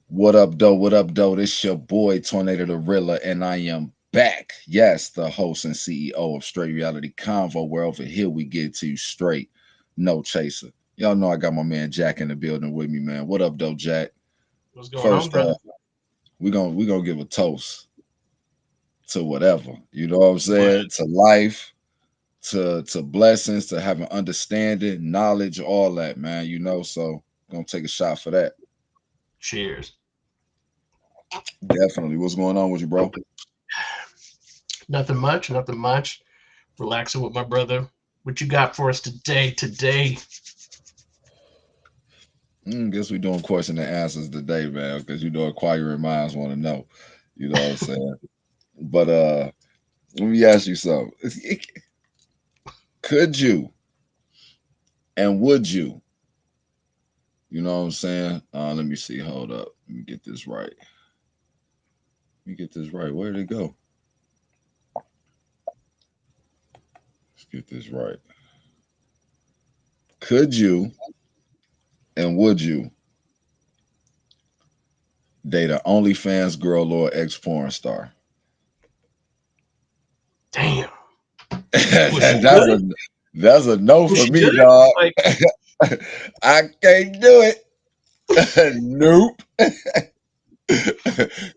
What up, though? What up, though? This your boy Tornado the Rilla, and I am back. Yes, the host and CEO of Straight Reality Convo, where over here we get to you straight, no chaser. Y'all know I got my man Jack in the building with me, man. What up, though, Jack? What's going on, First brother? off, we gonna give a toast to whatever. You know what I'm What? saying? To life, to blessings, to having understanding, knowledge, all that, man. So gonna take a shot for that. Cheers. Definitely. What's going on with you, bro? Nothing much, nothing much. Relaxing with my brother. What you got for us today? Today, Guess we doing question and answers today, man, because acquiring minds want to know. You know what I'm saying? But let me ask you something. Could you and would you? You know what I'm saying? Let me see. Hold up. Let me get this right. Let me get this right. Where did it go? Let's get this right. Could you and would you date an OnlyFans girl or ex porn star? damn. Was she that's good? a that's a no Was for she me, good? dog. Like, I can't do it. Nope.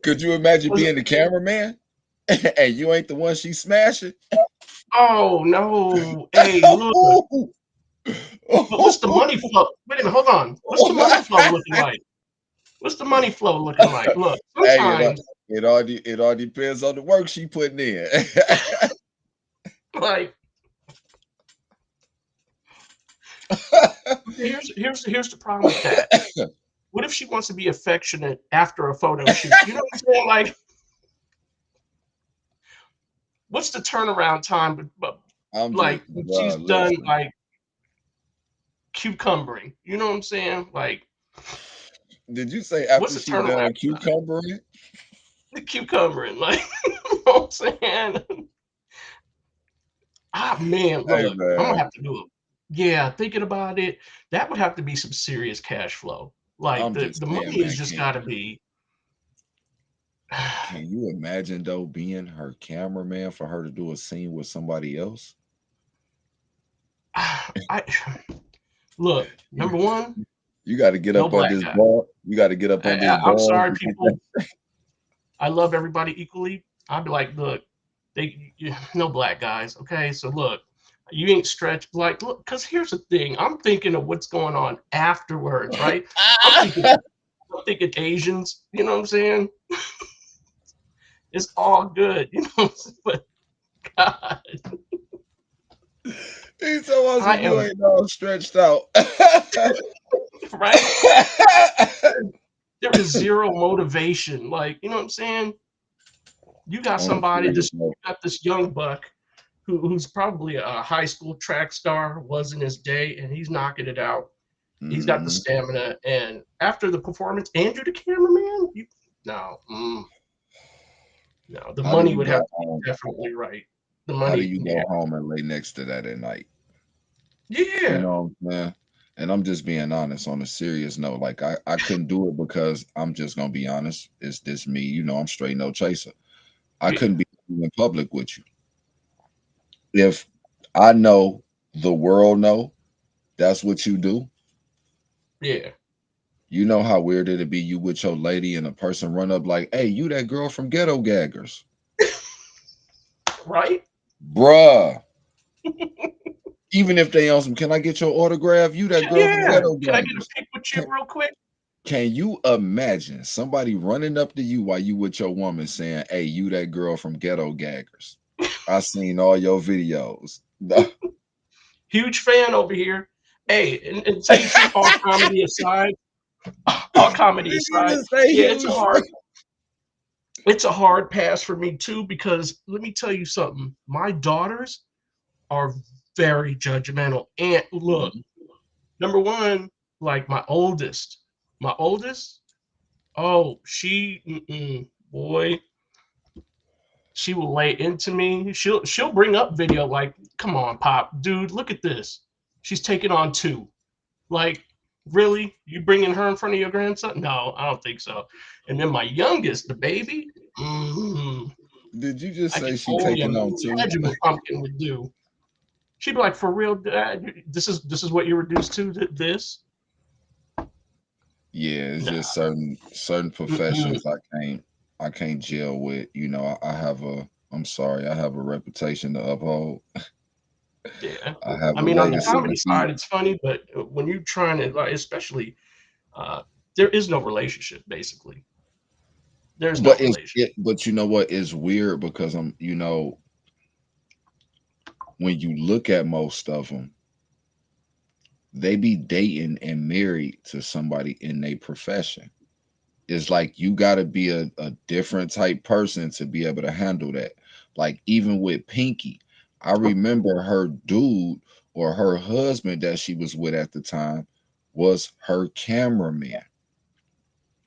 Could you imagine was it? being the cameraman and you ain't the one she smashing? Oh no. Hey, look. But what's the money flow? Wait a minute. Hold on. What's the money flow looking like? What's the money flow looking like? Look, Hey, sometimes, it all depends on the work she putting in. like, okay, here's the problem with that. What if she wants to be affectionate after a photo shoot? You know what I'm saying? Like, what's the turnaround time? But I'm just, like when she's bro. done Listen. like cucumbering, you know what I'm saying? Like, Did you say what's after the she turnaround done time? cucumbering? The cucumbering, like, you know what I'm saying? Ah, man, Hey look, I'm gonna man, have to do it. Yeah, thinking about it, that would have to be some serious cash flow. Like I'm the just saying, money has man. just got to be. Can you imagine though being her cameraman for her to do a scene with somebody else? I look. Number one, You got to get no up on black this guy. ball. You got to get up on this I'm ball. sorry, people. I love everybody equally. I'd be like, look, no black guys, okay? So look, you ain't stretched like look, because here's the thing. I'm thinking of what's going on afterwards, right? I'm thinking, I'm thinking Asians. You know what I'm saying? It's all good, you know. But God, He told us I you am ain't all stretched out. right. There is zero motivation. Like, you know what I'm saying? You got On a somebody, serious this note, you got this young buck who's probably a high school track star, was in his day, and he's knocking it out. He's got the hmm stamina, and after the performance, Andrew the cameraman, no, no, the how do money you would have go to be home? definitely right. The How do money, you yeah, go home and lay next to that at night? You yeah, know what I'm saying? And I'm just being honest on a serious note. Like I couldn't do it because I'm just gonna be honest. It's this me. I'm straight no chaser. I yeah, couldn't be in public with you. If I know the world know that's what you do, yeah, you know how weird it'd be you with your lady and a person run up like, hey, you that girl from Ghetto Gaggers. right, Bruh. Even if they on some, can I get your autograph? You that girl from yeah. Ghetto Can I get a Gaggers. pic with you Can, real quick? can you imagine somebody running up to you while you with your woman saying, hey, you that girl from Ghetto Gaggers? I seen all your videos. Huge fan over here. Hey, and tell you the truth, all comedy Did you aside, just say yeah, huge? it's a hard pass for me too because let me tell you something. My daughters are very judgmental. And look, Mhm. number one, like my oldest, oh, boy, she will lay into me. She'll bring up video like, come on, pop, dude, look at this. She's taking on two. Like, Really? You bringing her in front of your grandson? No, I don't think so. And then my youngest, the baby, mm, Did you just I say can she only taking on two? imagine what Pumpkin would do. She'd be like, "For real, Dad? This is what you're reduced to? This? Yeah, it's just Nah. certain Mm-mm. professions I can't gel with. You know, I have a I'm sorry, I have a reputation to uphold. Yeah. I have I a mean, on the legacy to comedy keep. side, it's funny, but when you're trying to, like, especially, there is no relationship. Basically, there's no relationship. But you know what is weird because when you look at most of them, they be dating and married to somebody in their profession. It's like you got to be a different type person to be able to handle that. Like even with Pinky, I remember her dude or her husband that she was with at the time was her cameraman.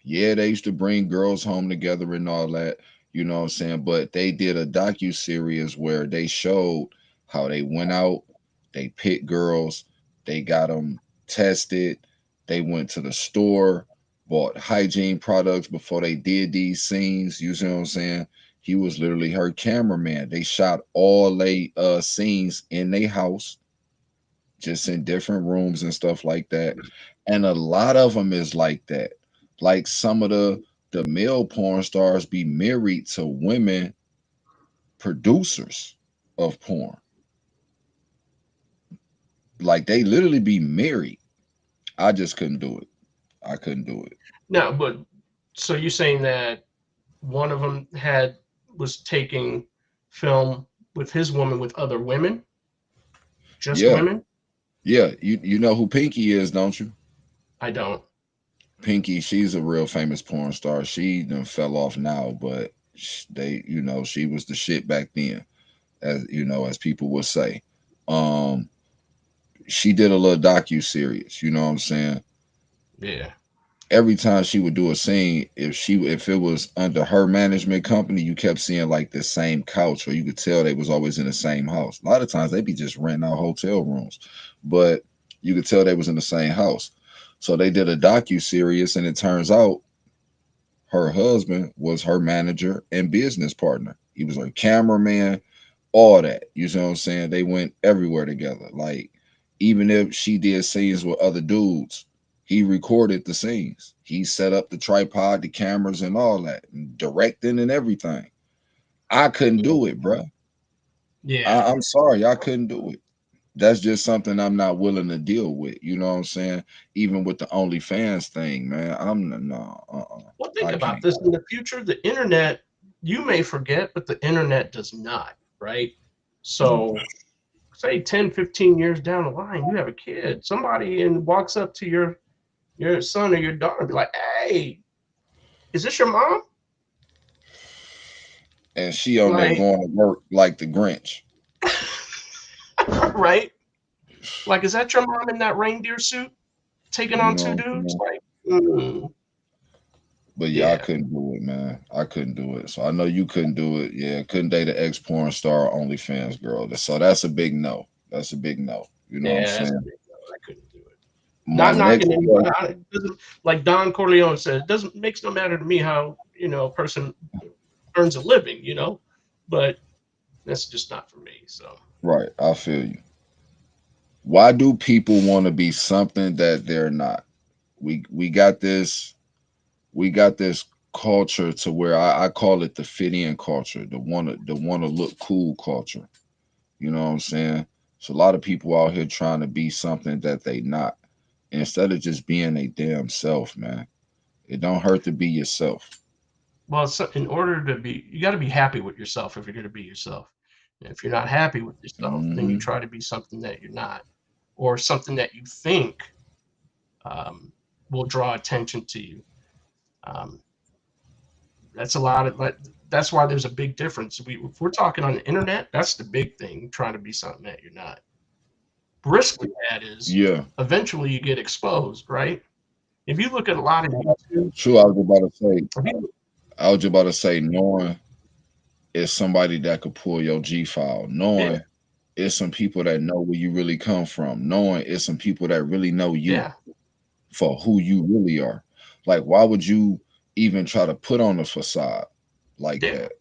Yeah, they used to bring girls home together and all that, you know what I'm saying? But they did a docu series where they showed how they went out, they picked girls, they got them tested, they went to the store, bought hygiene products before they did these scenes. You see what I'm saying? He was literally her cameraman. They shot all they scenes in their house, just in different rooms and stuff like that. And a lot of them is like that. Like some of the male porn stars be married to women producers of porn. Like they literally be married. I just couldn't do it. I couldn't do it. No, but so you're saying that one of them was taking film with his woman with other women, just Yeah. women? Yeah. You know who Pinky is, don't you? I don't. Pinky, she's a real famous porn star. She done fell off now, but they, she was the shit back then, as as people would say. Um, she did a little docu series. You know what I'm saying? Yeah. Every time she would do a scene, if it was under her management company, you kept seeing like the same couch, or you could tell they was always in the same house. A lot of times they be just renting out hotel rooms, but you could tell they was in the same house. So they did a docu series, and it turns out her husband was her manager and business partner. He was her cameraman, all that. You know what I'm saying? They went everywhere together. Like, even if she did scenes with other dudes, he recorded the scenes. He set up the tripod, the cameras, and all that, and directing and everything. I couldn't do it, bruh. Yeah. I'm sorry, I couldn't do it. That's just something I'm not willing to deal with. You know what I'm saying? Even with the OnlyFans thing, man. I'm no, Well, think I about can't. this. In the future, the internet, you may forget, but the internet does not, right? So, say 10, 15 years down the line, you have a kid, somebody and walks up to your son or your daughter and be like, "Hey, is this your mom?" And she on there Like, going to work like the Grinch. right? Like, is that your mom in that reindeer suit taking You on know two what I'm dudes? saying? Like, mm, But yeah, I yeah, couldn't do it, man. I couldn't do it. So I know you couldn't do it. Yeah, couldn't date an ex porn star or OnlyFans girl. So that's a big no. That's a big no. You know what I'm yeah, that's a saying? big no. I couldn't do it. My Not next knocking anybody. question, It doesn't, like Don Corleone said, it doesn't makes no matter to me how a person earns a living, but that's just not for me. So right? I feel you. Why do people want to be something that they're not? We got this. We got this culture to where I call it the fit in culture, the want to look cool culture. You know what I'm saying? So a lot of people out here trying to be something that they not, instead of just being a damn self, man. It don't hurt to be yourself. well, so in order to be, you got to be happy with yourself if you're going to be yourself. And if you're not happy with yourself, then you Hmm. try to be something that you're not, or something that you think um, will draw attention to you. Um, that's a lot of like that's why there's a big difference. If we're talking on the internet, that's the big thing. Trying to be something that you're not. Risk with that is Yeah, eventually you get exposed, right? If you look at a lot of YouTube, true. if you, I was just about to say, knowing is somebody that could pull your G file. yeah, Knowing is some people that know where you really come from. Knowing is some people that really know you. yeah, for who you really are. Like, why would you even try to put on a facade like Yeah, that?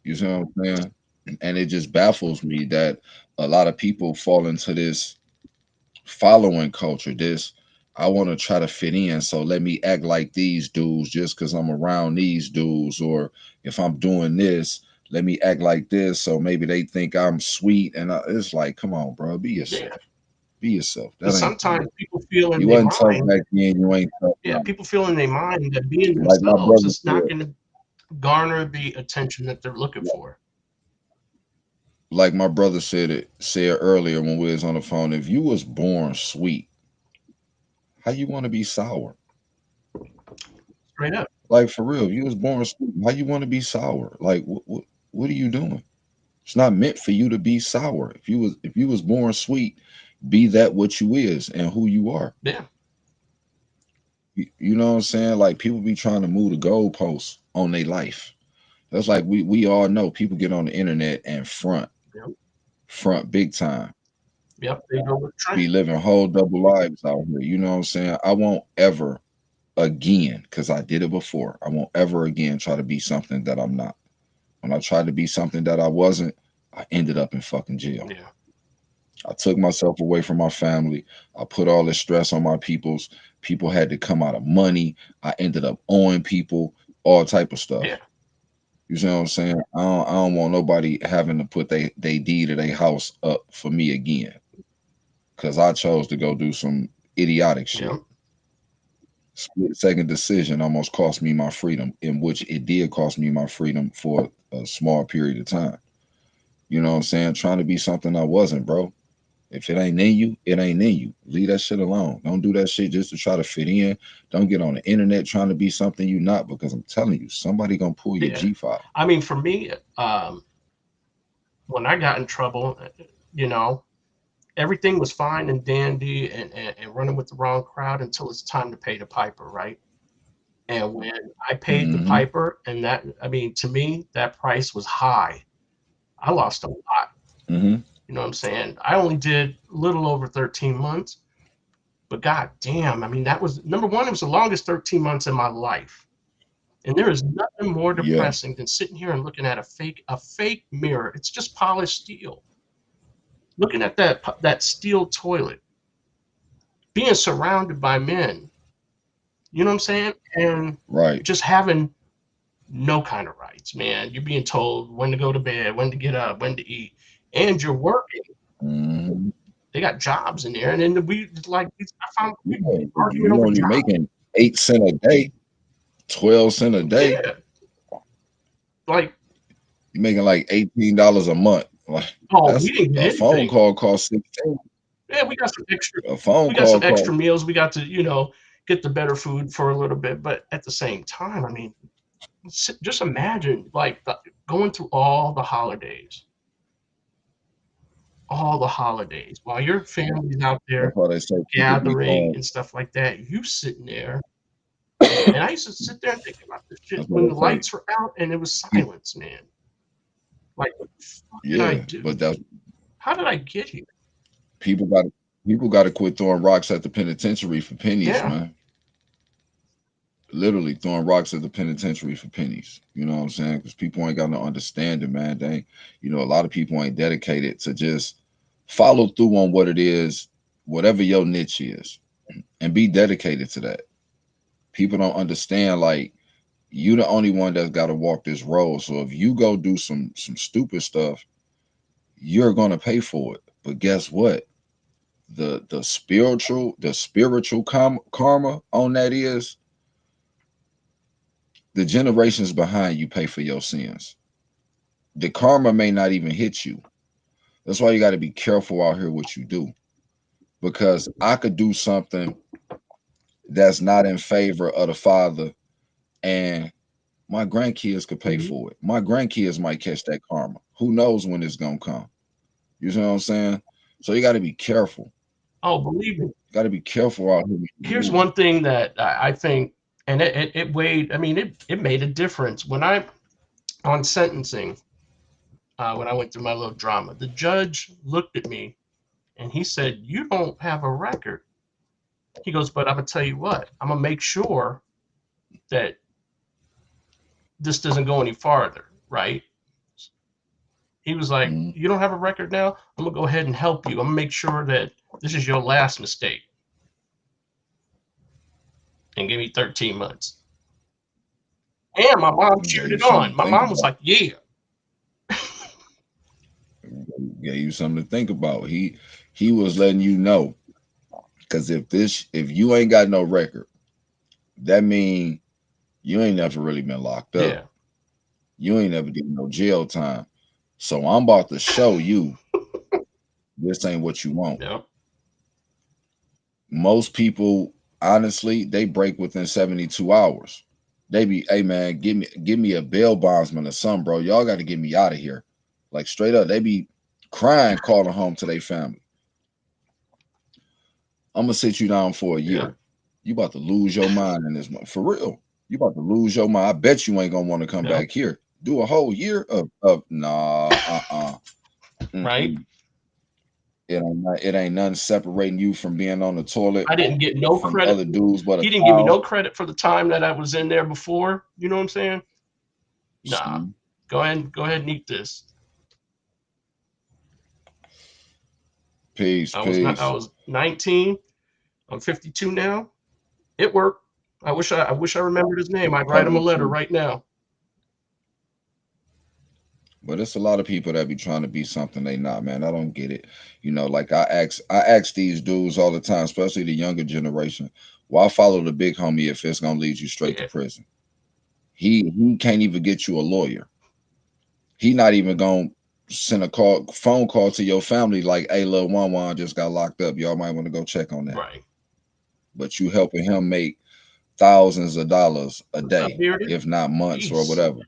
You see what I'm saying? And it just baffles me that a lot of people fall into this following culture. This, I want to try to fit in, so let me act like these dudes just because I'm around these dudes, or if I'm doing this, let me act like this, so maybe they think I'm sweet. And it's like, come on, bro, be yeah. yourself. Be yourself. That Because ain't sometimes people feel in you their wasn't tough mind, back then. You ain't tough yeah, now. people feel in their mind that being Like my themselves brother is not said. going to garner the attention that they're looking for. Like my brother said earlier when we was on the phone. If you was born sweet, how you want to be sour? Straight up. Like for real, if you was born sweet, how you want to be sour? Like what are you doing? It's not meant for you to be sour. If you was born sweet, be that what you is and who you are. Yeah. You know what I'm saying? Like people be trying to move the goalposts on their life. That's like we all know people get on the internet and Yep. front big time. Yep. They go with Be trend. living whole double lives out here. You know what I'm saying? I won't ever again, because I did it before. I won't ever again try to be something that I'm not. When I tried to be something that I wasn't, I ended up in fucking jail. Yeah. I took myself away from my family. I put all this stress on my peoples. People had to come out of money. I ended up owing people all type of Yeah. stuff. You see what I'm saying? I don't want nobody having to put they deed of their house up for me again. Cause I chose to go do some idiotic Yeah. shit. Split second decision almost cost me my freedom, in which it did cost me my freedom for a small period of time. You know what I'm saying? Trying to be something I wasn't, bro. If it ain't in you, it ain't in you. Leave that shit alone. Don't do that shit just to try to fit in. Don't get on the internet trying to be something you not, because I'm telling you, somebody gonna pull your Yeah. G file. I mean, for me, when I got in trouble, you know, everything was fine and dandy and running with the wrong crowd until it's time to pay the piper, right? And when I paid the Mm-hmm. piper, and that, I mean, to me, that price was high. I lost a lot. Mm-hmm. You know what I'm saying? I only did a little over 13 months, but god damn, I mean, that was number one, it was the longest 13 months in my life. And there is nothing more Yeah. depressing than sitting here and looking at a fake mirror. It's just polished steel. Looking at that steel toilet, being surrounded by men, you know what I'm saying? And Right. just having no kind of rights, man. You're being told when to go to bed, when to get up, when to eat, and you're working. Mm-hmm. They got jobs in there, and then I found we Yeah. arguing You over only jobs. making 8 cent a day, 12 cent a day. Yeah, like, You making like $18 a month. Like oh, we that's didn't a get phone anything. call cost 16. Yeah, we got some extra. A phone We got some call extra cost. meals. We got to, get the better food for a little bit, but at the same time, I mean, just imagine like going through all the holidays while your family's out there That's why they say people be gathering going. and stuff like that. You sitting there, and I used to sit there and think about this shit That's when why the they say lights were out and it was people. silence, man. Like, what the fuck did I Yeah, but do? that How did I get here? people got people got to quit throwing rocks at the penitentiary for pennies, Yeah. man. Literally throwing rocks at the penitentiary for pennies. You know what I'm saying? Because people ain't got no understanding, man. They, a lot of people ain't dedicated to just follow through on what it is, whatever your niche is, and be dedicated to that. People don't understand, like, you the only one that's got to walk this road. So if you go do some stupid stuff, you're gonna pay for it. But guess what? The spiritual karma on that is the generations behind you pay for your sins. The karma may not even hit you. That's why you got to be careful out here what you do, because I could do something that's not in favor of the father, and my grandkids could pay Mhm. for it. My grandkids might catch that karma. Who knows when it's gonna come? You know what I'm saying? So you got to be careful. Oh, believe me. Got to be careful out here when you're Here's moving. one thing that I think, and it weighed. I mean, it made a difference when I on sentencing. When I went through my little drama, the judge looked at me and he said, "You don't have a record." He goes, but I'm gonna tell you what, I'm gonna make sure that this doesn't go any farther, right? He was like, Mm-hmm. you don't have a record now? I'm gonna go ahead and help you. I'm gonna make sure that this is your last mistake. And give me 13 months. And my mom Gave cheered you it something on. to My think mom was about. like, yeah. Gave you something to think about. He was letting you know, because if you ain't got no record, that mean you ain't never really been locked up. Yeah. You ain't never did no jail time. So I'm about to show you this ain't what you want. Yep. Most people, honestly, they break within 72 hours. They be, hey man, give me a bail bondsman or something, bro. Y'all got to get me out of here. Like straight up, they be crying, calling home to their family. I'm gonna sit you down for a Yeah. year. You about to lose your mind in this for real. You about to lose your mind. I bet you ain't gonna want to come Yep. back here. Do a whole year of nah, Right. mm-mm. It ain't nothing separating you from being on the toilet I didn't get no from credit. other dudes but a He didn't give me towel. no credit for the time that I was in there before. You know what I'm saying? Nah. See? Go ahead and eat this. Peace, I peace. was 19. I'm 52 now. It worked. I wish I remembered his name. I'd write him a Perfect letter peace. right now. But it's a lot of people that be trying to be something they not, man. I don't get it. Like I ask these dudes all the time, especially the younger generation, why follow the big homie if it's gonna lead you straight to Yeah. prison? He can't even get you a lawyer. He not even gonna send a phone call to your family like, hey, little Juan just got locked up. Y'all might want to go check on that. Right. But you helping him make thousands of dollars a What's up, day, Bearded? if not months or Peace. whatever.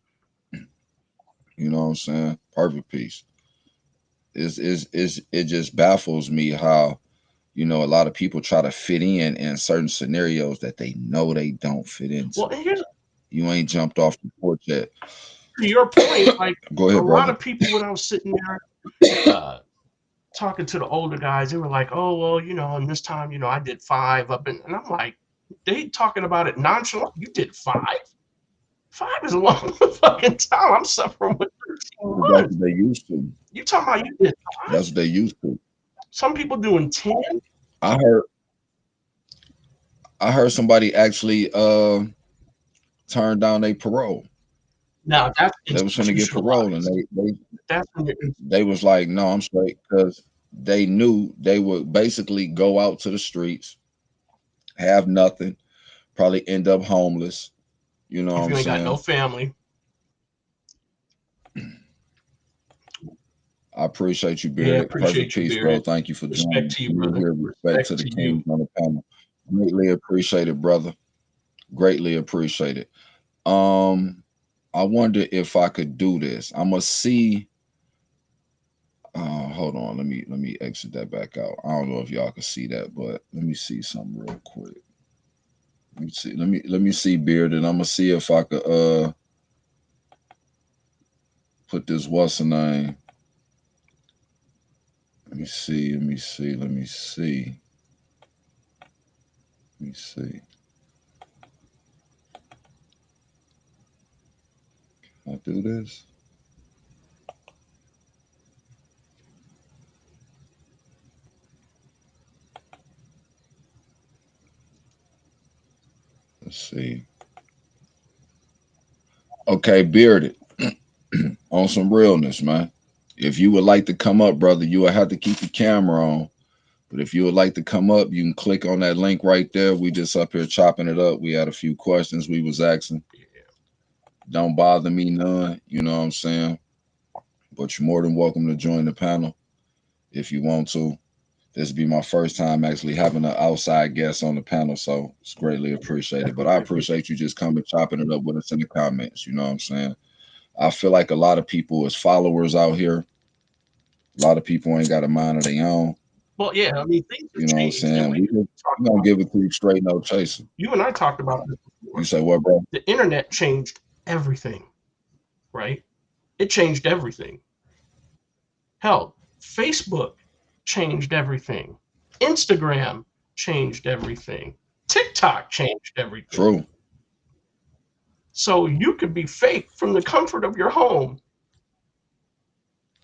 You know what I'm saying? Perfect peace. It just baffles me how a lot of people try to fit in certain scenarios that they know they don't fit Well, into. and here's You ain't jumped off the porch yet. to your point. Like Go a ahead, lot brother. of people, when I was sitting there talking to the older guys, they were like, "Oh, well, and this time, I did 5 up," and I'm like, they talking about it nonchalant. You did 5? 5 is a long fucking time. I'm suffering with 13 But that's months. what they used to. You talking about you did 5? That's what they used to. Some people doing 10. I heard I heard somebody actually turned down their parole. Now that's They was trying to get parole, and institutionalized. That's when you're they was like, no, I'm straight, because they knew they would basically go out to the streets, have nothing, probably end up homeless. You know what if I'm you ain't got no saying? family. I appreciate you, Yeah, Bearded. Perfect appreciate you, peace, bro. Bearded. Thank you for Respect joining. to you, You brother. here, respect Respect to the to you. kings on the panel. Greatly appreciate it, brother. Greatly appreciate it. I wonder if I could do this. I'm gonna see. Hold on. Let me exit that back out. I don't know if y'all can see that, but let me see something real quick. Let me see. Let me see, Bearded. I'm gonna see if I could put this what's the name. Let me see. Let me see. Let me see. Let me see. Can I do this? Let's see. Okay, Bearded. On some realness, man. If you would like to come up, brother, you will have to keep the camera on. But if you would like to come up, you can click on that link right there. We just up here chopping it up. We had a few questions we was asking. Yeah. Don't bother me none. You know what I'm saying? But you're more than welcome to join the panel if you want to. This will be my first time actually having an outside guest on the panel, so it's greatly appreciated. But I appreciate you just coming chopping it up with us in the comments. You know what I'm saying? I feel like a lot of people as followers out here. A lot of people ain't got a mind of their own. Well, yeah, I mean, things have You know what I'm changed, and saying? we We talked gonna about. give it to you straight, no chaser. You and I talked about this You before. say what, bro? The internet changed everything, right? It changed everything. Hell, Facebook changed everything. Instagram changed everything. TikTok changed everything. True. So you could be fake from the comfort of your home.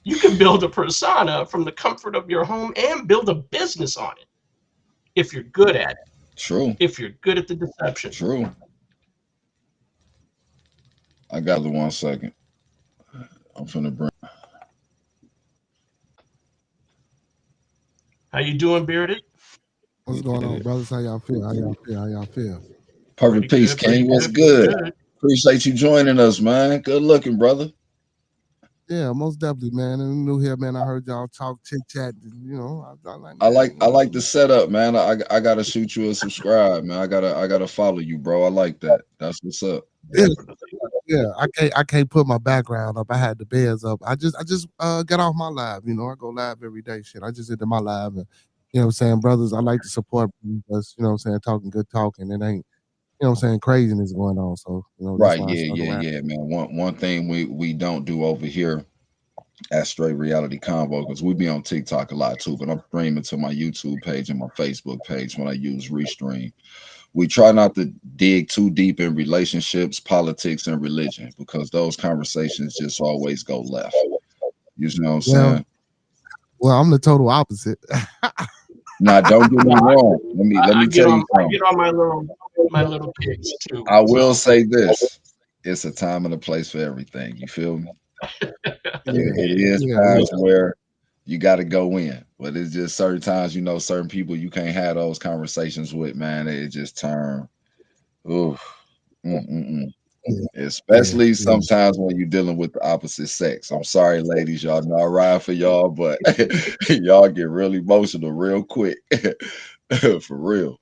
You can build a persona from the comfort of your home and build a business on it if you're good at it, True. if you're good at the deception. True. I got it 1 second. I'm finna bring How you doing, Bearded? What's going on, brothers? How y'all feel? How y'all feel? How y'all feel? Pretty Perfect Peace, good, pretty King. What's good, pretty good? good. Appreciate you joining us, man. Good looking, brother. Yeah, most definitely, man. And new here, man. I heard y'all talk, chit chat. You know, I like, I man. like the setup, man. I gotta shoot you a subscribe, man. I gotta follow you, bro. I like that. That's what's up. Yeah, Definitely. yeah. I can't put my background up. I had the bears up. I just got off my live. You know, I go live every day. Shit, I just did my live, and you know what I'm saying, brothers. I like to support us. You know what I'm saying, talking good talking. It ain't, you know what I'm saying, craziness going on. So you know that's Right, why I yeah, stuck yeah, around. yeah, man. One thing we don't do over here at Straight Reality Convo, because we be on TikTok a lot too, but I'm streaming to my YouTube page and my Facebook page when I use Restream. We try not to dig too deep in relationships, politics, and religion, because those conversations just always go left. You know what I'm Well, saying? well, I'm the total opposite. Now, don't get me No, wrong. Let I me get tell you on I something. get on my little kicks too. I will So say this: it's a time and a place for everything. You feel me? Yeah, It is yeah, yeah. times where you got to go in, but it's just certain times, certain people you can't have those conversations with, man. It just turn, oof, mm-mm-mm. Yeah, yeah, Especially yeah. sometimes when you're dealing with the opposite sex. I'm sorry, ladies, y'all know I ride for y'all, but y'all get real emotional real quick, for real.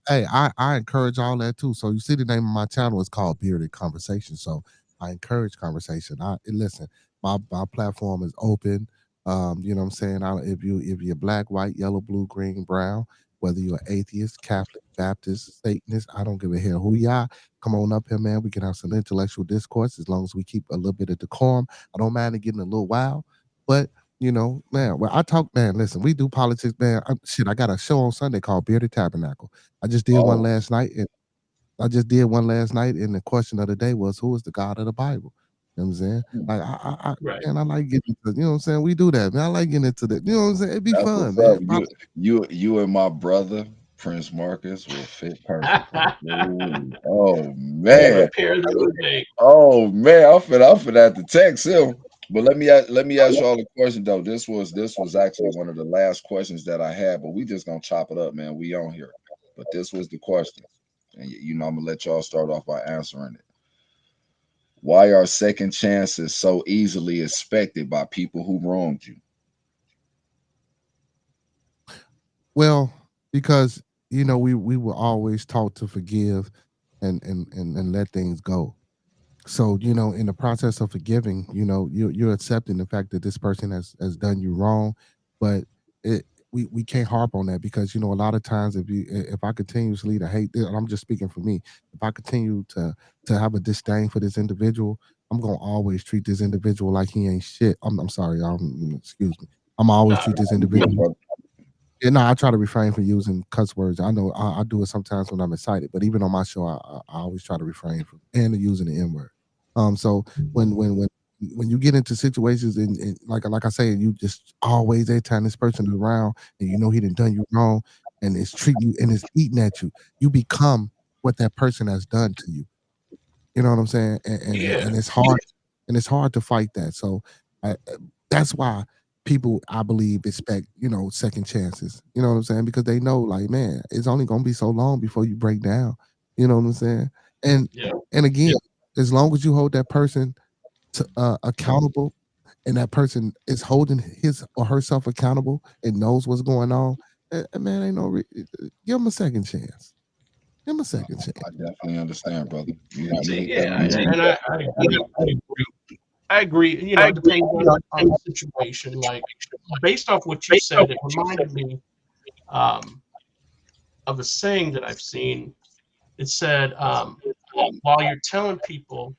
Hey, I encourage all that too. So you see, the name of my channel is called Bearded Conversation. So I encourage conversation. Listen, my platform is open. You know what I'm saying? If you're black, white, yellow, blue, green, brown, whether you're atheist, Catholic, Baptist, Satanist, I don't give a hell who you are. Come on up here, man. We can have some intellectual discourse as long as we keep a little bit of decorum. I don't mind it getting a little wild, but you know, man, well, I talk, man. Listen, we do politics, man. Shit, I got a show on Sunday called Bearded Tabernacle. I just did one Oh, last night, and I just did one last night, and the question of the day was, "Who is the God of the Bible?" You know what I'm saying? hmm, Like, right. man, I like getting into, you know what I'm saying? We do that, man. I like getting into that. You know what I'm saying? It'd be that's fun, what's up. man. You and my brother Prince Marcus will fit perfectly. Ooh, oh We have a man. pair the other day. Oh man, I'm finna have to text him. But let me ask you all a question though. This was actually one of the last questions that I had, but we just gonna chop it up, man. We on here. But this was the question. And I'm gonna let y'all start off by answering it. Why are second chances so easily expected by people who wronged you? Well, because you know we were always taught to forgive and let things go. So you know, in the process of forgiving, you know, you're accepting the fact that this person has done you wrong, but it we can't harp on that because you know a lot of times if I continuously to hate this, and I'm just speaking for me, if I continue to have a disdain for this individual, I'm gonna always treat this individual like he ain't shit. I'm sorry, excuse me. I'm always Nah, treat this You good, individual. brother? Yeah, no, I try to refrain from using cuss words. I know I do it sometimes when I'm excited, but even on my show, I always try to refrain from and using the N word. So when you get into situations and like I say, you just always every time this person is around and you know he done you wrong and it's treating you and it's eating at you, you become what that person has done to you. You know what I'm saying? yeah, And it's hard to fight that. So that's why people, I believe, expect second chances. You know what I'm saying? Because they know, like, man, it's only gonna be so long before you break down. You know what I'm saying? And yeah, and again, as long as you hold that person to accountable, and that person is holding his or herself accountable and knows what's going on, man, ain't no give them a second chance. Give them a second chance. I definitely understand, brother. You see, hit that yeah, on the head. and I agree. I agree. You know, it depends on the situation. Like based off what you said, it reminded me um, of a saying that I've seen. It said, while you're telling people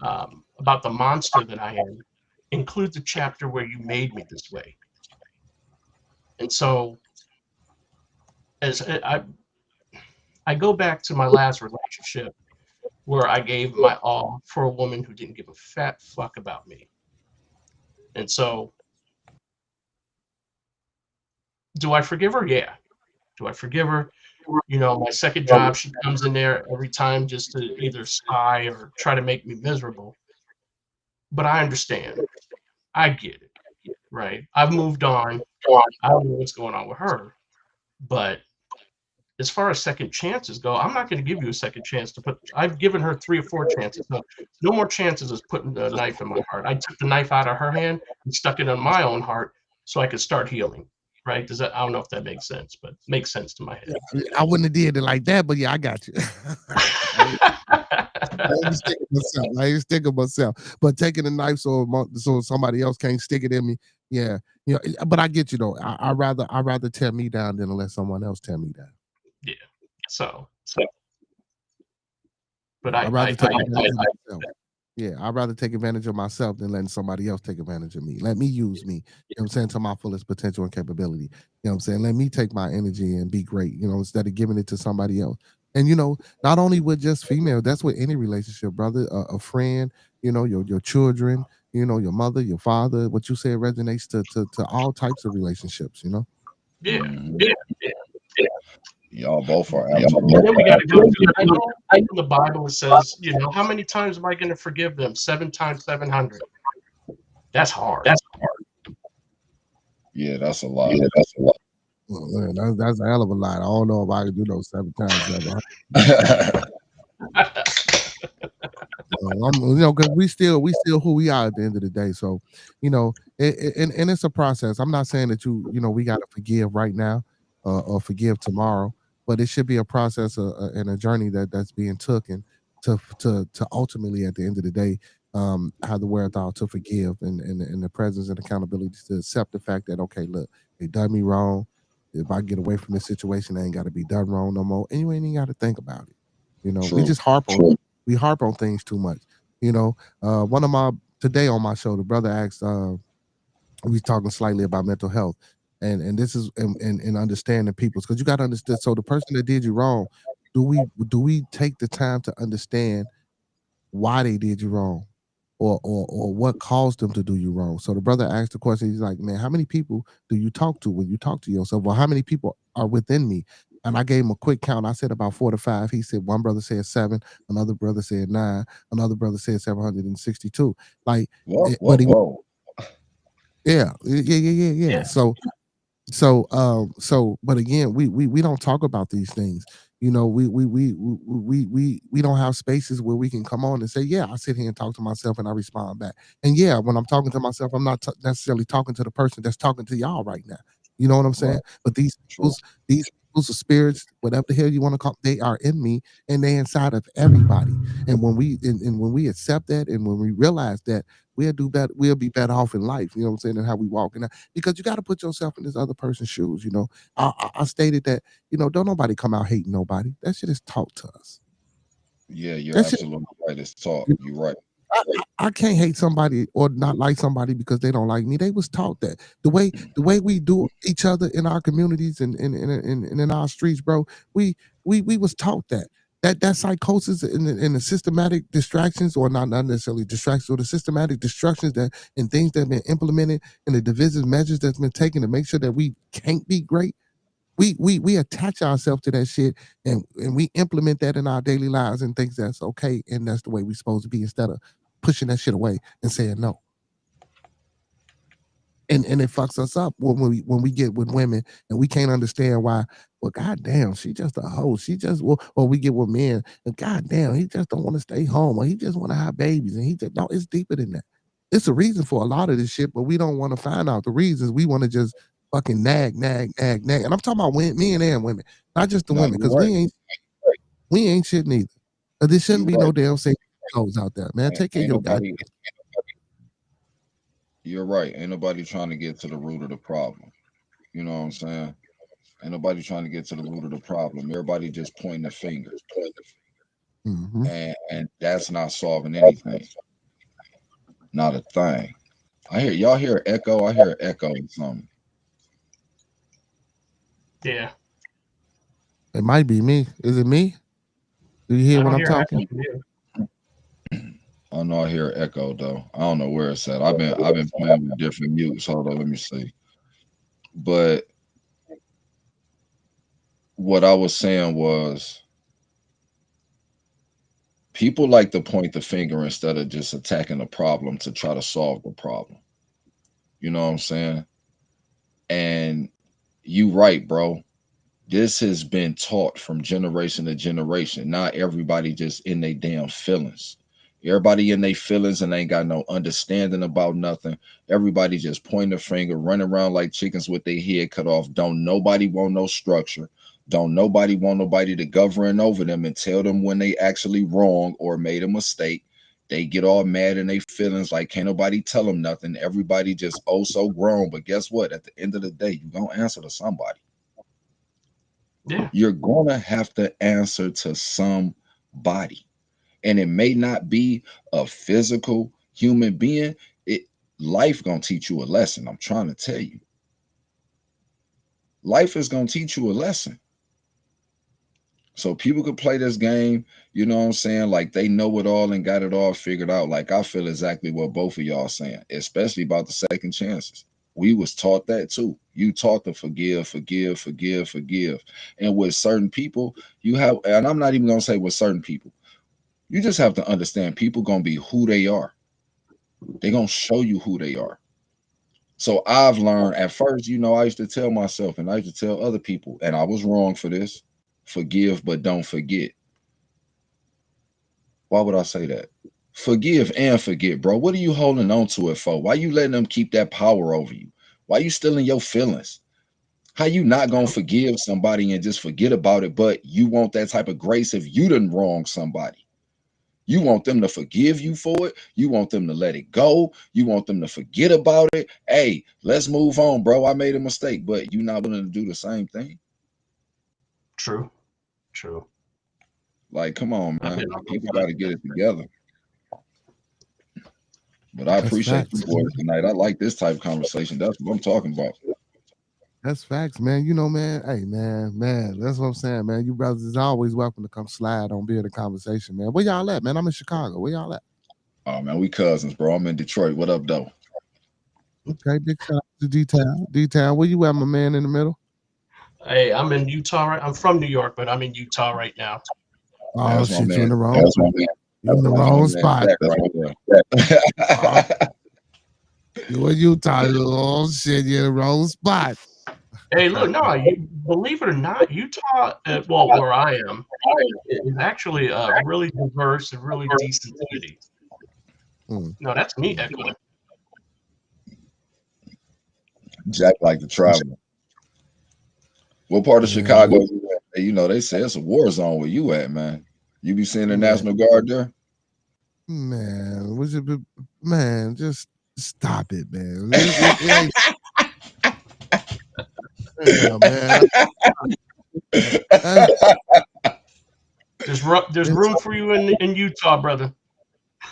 about the monster that I am, include the chapter where you made me this way. And so as I go back to my last relationship where I gave my all for a woman who didn't give a fat fuck about me. And so, do I forgive her? Yeah. Do I forgive her? You know, my second job, she comes in there every time just to either spy or try to make me miserable. But I understand. I get it, right? I've moved on. I don't know what's going on with her. But as far as second chances go, I'm not going to give you a second chance to put. I've given her 3 or 4 chances. No, no more chances of putting the knife in my heart. I took the knife out of her hand and stuck it in my own heart so I could start healing. Right? Does that? I don't know if that makes sense, but makes sense to my head. I wouldn't have did it like that, but yeah, I got you. I ain't sticking myself. I ain't sticking myself. But taking a knife so somebody else can't stick it in me. Yeah, you know. But I get you though. I rather tear me down than to let someone else tear me down. Yeah. So, but I'd rather take advantage of myself. Yeah, I'd rather take advantage of myself than letting somebody else take advantage of me. Let me use me, you know what I'm saying, to my fullest potential and capability. You know what I'm saying? Let me take my energy and be great, you know, instead of giving it to somebody else. And you know, not only with just female, that's with any relationship, brother. A friend, you know, your children, you know, your mother, your father. What you say resonates to all types of relationships, you know. yeah, Mhm. yeah. Y'all both are And absolutely then we got right. to go to. I know in the Bible it says, you know, how many times am I going to forgive them? 7 times 700. That's hard. Yeah, that's a lot. Oh, man, that's a hell of a lot. I don't know if I can do those 7 times 7. You know, because we still who we are at the end of the day. So, you know, and it's a process. I'm not saying that you know, we got to forgive right now, or forgive tomorrow, but it should be a process, and a journey that's being taken to ultimately at the end of the day, have the wherewithal to forgive and the presence and accountability to accept the fact that okay, look, they done me wrong. If I get away from this situation, I ain't got to be done wrong no more, and you ain't even got to think about it. You know, we True. just harp on things too much. You know, one of my today on my show, the brother asked, we was talking slightly about mental health, and this is in understanding people's because you got to understand. So the person that did you wrong, do we take the time to understand why they did you wrong? Or what caused them to do you wrong. So the brother asked the question, he's like, man, how many people do you talk to when you talk to yourself? Well, how many people are within me? And I gave him a quick count. I said about 4 to 5. He said one brother said 7, another brother said 9, another brother said 762. Like, Whoa, but he, whoa. yeah. So but again, we don't talk about these things. You know, we don't have spaces where we can come on and say, yeah, I sit here and talk to myself and I respond back. And yeah, when I'm talking to myself, I'm not necessarily talking to the person that's talking to y'all right now. You know what I'm saying? Right. But True. these people's spirits, whatever the hell you want to call, they are in me and they inside of everybody. And when we accept that and when we realize that, we'll do better, we'll be better off in life. You know what I'm saying? And how we walk. And because you got to put yourself in this other person's shoes. You know, I stated that, you know, don't nobody come out hating nobody. That shit is taught to us. Yeah, you're That shit, absolutely right. It's talk. you You're right. I, I can't hate somebody or not like somebody because they don't like me. They was taught that the way we do each other in our communities and in our streets, bro. We was taught that. That psychosis and the systematic distractions, or not necessarily distractions, or the systematic destructions that and things that have been implemented and the divisive measures that's been taken to make sure that we can't be great. We attach ourselves to that shit and we implement that in our daily lives and think that's okay and that's the way we're supposed to be instead of pushing that shit away and saying no. And it fucks us up when we get with women and we can't understand why. Well, goddamn, she just a hoe. She just or we get with men and goddamn, he just don't want to stay home or he just want to have babies and he just no. It's deeper than that. It's a reason for a lot of this shit, but we don't want to find out the reasons. We want to just fucking nag. And I'm talking about men and women, not just the No, women, you're because right. we ain't shit neither. There shouldn't You're be no right. damn safe hoes out there, man. Take care of Ain't your goddamn. nobody. You're right. Ain't nobody trying to get to the root of the problem. You know what I'm saying? Ain't nobody trying to get to the root of the problem. Everybody just pointing the finger, Mm-hmm. and that's not solving anything. Not a thing. I hear y'all hear echo. I hear echo or something. Yeah. It might be me. Is it me? Do you I hear don't when I'm hear talking? echo from you. I know I hear echo though. I don't know where it's at. I've been playing with different mutes. Hold on, let me see. But what I was saying was people like to point the finger instead of just attacking the problem to try to solve the problem. You know what I'm saying? And you right, bro. This has been taught from generation to generation. Not everybody just in their damn feelings. Everybody in their feelings and ain't got no understanding about nothing. Everybody just point the finger, run around like chickens with their head cut off. Don't nobody want no structure. Don't nobody want nobody to govern over them and tell them when they actually wrong or made a mistake. They get all mad in their feelings like can't nobody tell them nothing. Everybody just oh so grown. But guess what? At the end of the day, you gonna answer to somebody. Yeah. You're gonna have to answer to somebody. And it may not be a physical human being. It life gonna teach you a lesson. I'm trying to tell you. Life is gonna teach you a lesson. So people could play this game, you know what I'm saying? Like they know it all and got it all figured out. Like I feel exactly what both of y'all saying, especially about the second chances. We was taught that too. You taught to forgive, forgive, forgive, forgive. And with certain people, you have, and I'm not even gonna say with certain people, you just have to understand people gonna be who they are. They're gonna show you who they are. So I've learned at first, I used to tell myself and I used to tell other people, and I was wrong for this. Forgive, but don't forget. Why would I say that? Forgive and forget, bro. What are you holding on to it for? Why you letting them keep that power over you? Why you still in your feelings? How you not gonna forgive somebody and just forget about it, but you want that type of grace if you done wrong somebody? You want them to forgive you for it. You want them to let it go. You want them to forget about it. Hey, let's move on, bro. I made a mistake, but you not willing to do the same thing. True. True. Like, come on, I've man. been on both People got to sides. get it together. But I That's appreciate you facts. boys tonight. I like this type of conversation. That's what I'm talking about. That's facts, man. You know, man. Hey, man. That's what I'm saying, man. You brothers is always welcome to come slide on Beer the Conversation, man. Where y'all at, man? I'm in Chicago. Where y'all at? Oh man, we cousins, bro. I'm in Detroit. What up, though? Okay, big shout out to D-Town. D-Town, where you at, my man, in the middle? Hey, I'm in Utah. I'm from New York, but I'm in Utah right now. Man, Oh, that's my shit, you in man. the wrong That's my spot. man. You in the That's my wrong man. spot. Jack right there. You in Utah. Oh, shit, you in the wrong spot. Hey, look, no, you believe it or not, Utah, well, where I am, is actually a really diverse and really decent city. Mm. No, that's me echoing. Jack like to travel. What part of Yeah, Chicago you at? Hey, they say it's a war zone where you at, man. You be seeing the man. National Guard there? Man, would you be, man, just stop it, man. It ain't yeah, man. That's, There's room for you in Utah, brother.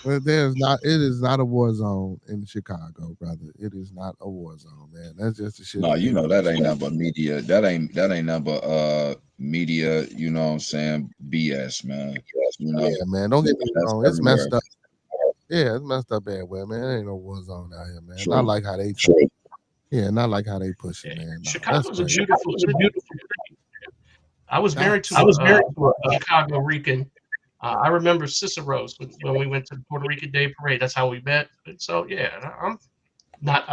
there's not. It is not a war zone in Chicago, brother. It is not a war zone, man. That's just the shit No, of being that honest. ain't nothing but media. That ain't nothing but media, you know what I'm saying? BS, man. You know, Yeah, man. Don't get me that's wrong. It's everywhere. messed up. Yeah, it's messed up everywhere, man. It ain't no war zone out here, man. True. Not like how they try. True. Yeah, not like how they push it, man. No, that's Chicago's a crazy. beautiful city. I was married Facts. to a Chicago Rican. I remember Cicero's when we went to the Puerto Rican Day Parade. That's how we met. And so yeah, I'm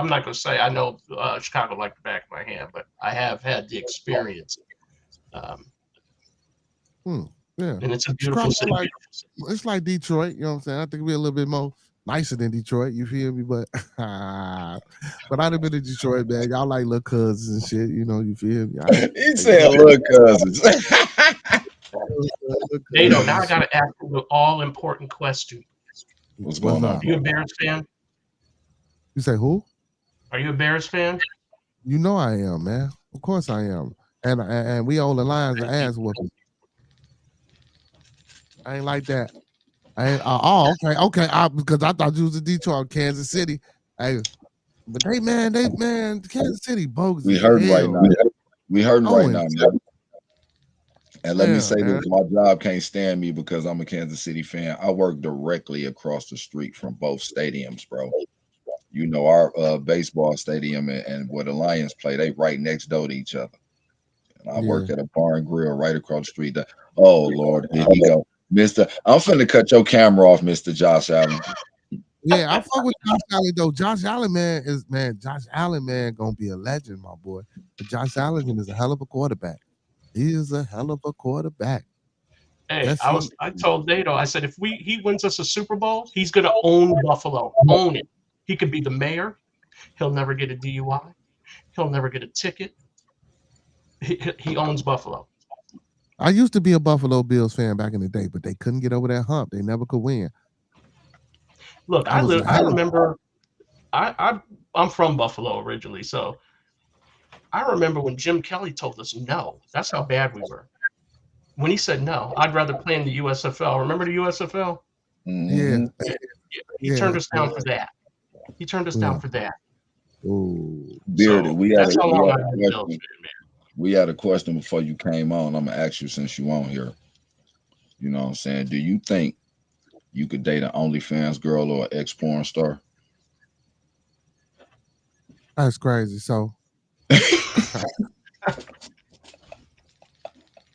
not gonna say I know Chicago like the back of my hand, but I have had the experience. Um, Yeah. and it's a Chicago beautiful city. it's like Detroit, you know what I'm saying? I think we're a little bit more nicer than Detroit, you feel me? But but I'd have been in Detroit, man. Y'all like little cousins and shit, you feel me? He said little cousins. Nato, now I gotta ask you the all important question. What's going on? Are you a Bears fan? You say who? Are you a Bears fan? You know I am, man. Of course I am. And we own the lines of ass whooping. I ain't like that. I ain't, okay. Because I thought you was in Detroit, Kansas City. Hey, but they man, Kansas City bogus We as hurting right hell. now. We hurting right Owens. now, man. And let me Yeah, say man. this: my job can't stand me because I'm a Kansas City fan. I work directly across the street from both stadiums, bro. You know, our baseball stadium and where the Lions play, they right next door to each other. And I Yeah. work at a bar and grill right across the street. Oh Lord, here he go, Mister. I'm finna cut your camera off, Mister Josh Allen. Yeah, I fuck with Josh Allen though. Josh Allen, man, Josh Allen, man, gonna be a legend, my boy. But Josh Allen is a hell of a quarterback. He is a hell of a quarterback. Hey, Yes, he. I told Nato, I said if he wins us a Super Bowl, he's gonna own Buffalo. Own it. He could be the mayor. He'll never get a DUI. He'll never get a ticket. He owns Buffalo. I used to be a Buffalo Bills fan back in the day, but they couldn't get over that hump. They never could win. Look, I was a I hell of. remember I'm from Buffalo originally, so I remember when Jim Kelly told us no. That's how bad we were. When he said no, I'd rather play in the USFL. Remember the USFL? Yeah, Hmm. He yeah, turned us down for that. He turned us yeah. down for that. Ooh. Bearded, So that's how long I've been a Bills question. fan, man. We had a question before you came on. I'm gonna ask you since you on here. You know what I'm saying? Do you think you could date an OnlyFans girl or an ex porn star? That's crazy. So,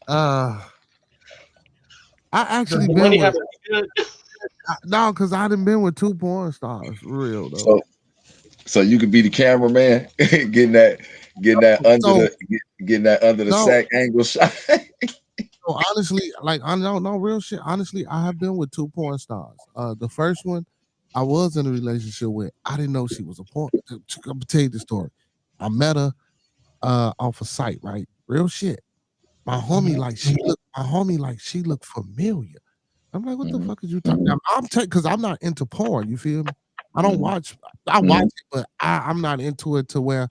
uh, I Does actually the been money with have to be good? no, because I done been with two porn stars, for real though. So so you could be the cameraman, getting that under So getting that under the no, sack angle shot. so honestly, like I know, no real shit. Honestly, I have been with two porn stars. The first one I was in a relationship with. I didn't know she was a porn. I'm gonna tell you the story. I met her off a site, right? Real shit. Mhm. My homie like she looked familiar. I'm like, what the Mhm, fuck is you talking about? I'm because I'm not into porn. You feel me? I don't mhm, watch. I watch it, but I'm not into it to where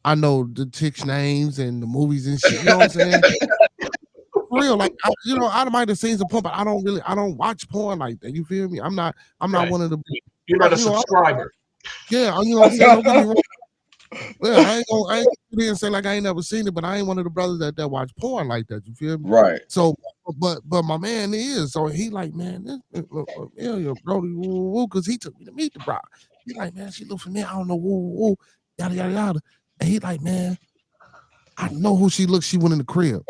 I know the chicks' names and the movies and shit. You know what I'm saying? For real, like I might have seen some porn, but I don't watch porn like that. You feel me? I'm not Right. one of the You're not a you know, subscriber. yeah, you know what I'm saying? Don't get me wrong. Yeah, I ain't gonna sit and say like I ain't never seen it, but I ain't one of the brothers that watch porn like that. You feel me? right. So, but my man is so he like man, this look familiar, Brody, woo, woo, because he took me to meet the bride. He like man, she look familiar. I don't know, woo, woo, yada yada yada. And he like man, I know who she looks. She went in the crib.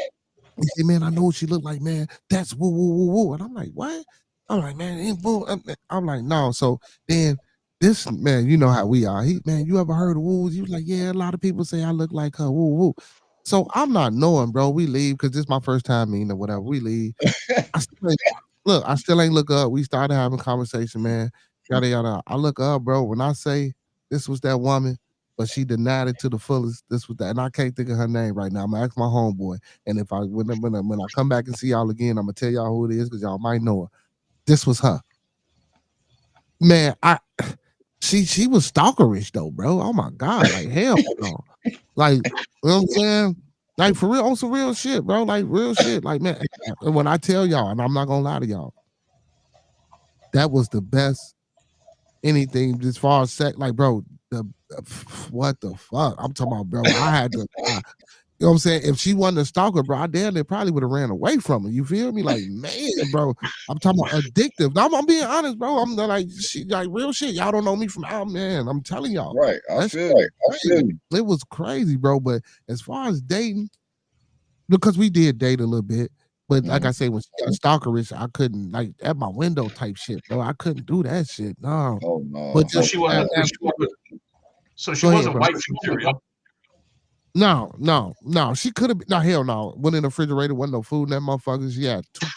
He said, man, I know what she looked like, man. That's woo woo woo woo. And I'm like, what? I'm like, man, ain't woo. I'm like, no. So then this man, you know how we are. He man, you ever heard of woo? You like, yeah, a lot of people say I look like her. Woo woo. So I'm not knowing, bro. We leave because this is my first time meeting or whatever. We leave. I still ain't, look, I still ain't look up. We started having conversation, man. Yada yada. I look up, bro. When I say this was that woman, but she denied it to the fullest. This was that, and I can't think of her name right now. I'm gonna ask my homeboy, and if I when I come back and see y'all again, I'm gonna tell y'all who it is because y'all might know her. This was her, man. She was stalkerish though, bro. Oh my god, like hell no, like you know what I'm saying. Like for real, on some real shit, bro. Like real shit. Like man, and when I tell y'all, and I'm not gonna lie to y'all, that was the best anything as far as sex. Like, bro, what the fuck? I'm talking about, bro. I had to. You know what I'm saying? If she wasn't a stalker, bro, I damn they probably would have ran away from her. You feel me? Like, man, bro, I'm talking about addictive. Now, I'm being honest, bro. I'm like, she like real shit. Y'all don't know me from out, man. I'm telling y'all, Right. I that shit feel was you. I feel crazy. you. It was crazy, bro. But as far as dating, because we did date a little bit, but like Mhm. I say, when she got stalkerish, I couldn't like at my window type shit, bro. I couldn't do that shit. No. Oh But no. So just she wasn't. So she go ahead, wasn't bro. wife material. No, no, no. She could have been. No, hell no. Went in the refrigerator. Wasn't no food in that motherfucker. She had two.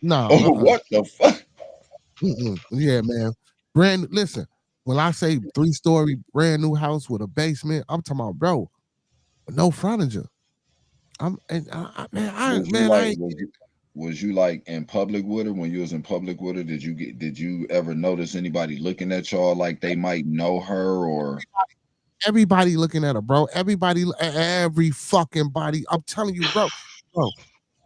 No, Oh, what the fuck? Yeah, man. Listen, when I say 3-story brand new house with a basement, I'm talking about, bro, no furniture. Was you Man, I like ain't. was you like in public with her when you was in public with her? Did you ever notice anybody looking at y'all like they might know her or Everybody looking at her, bro. Every fucking body. I'm telling you, bro.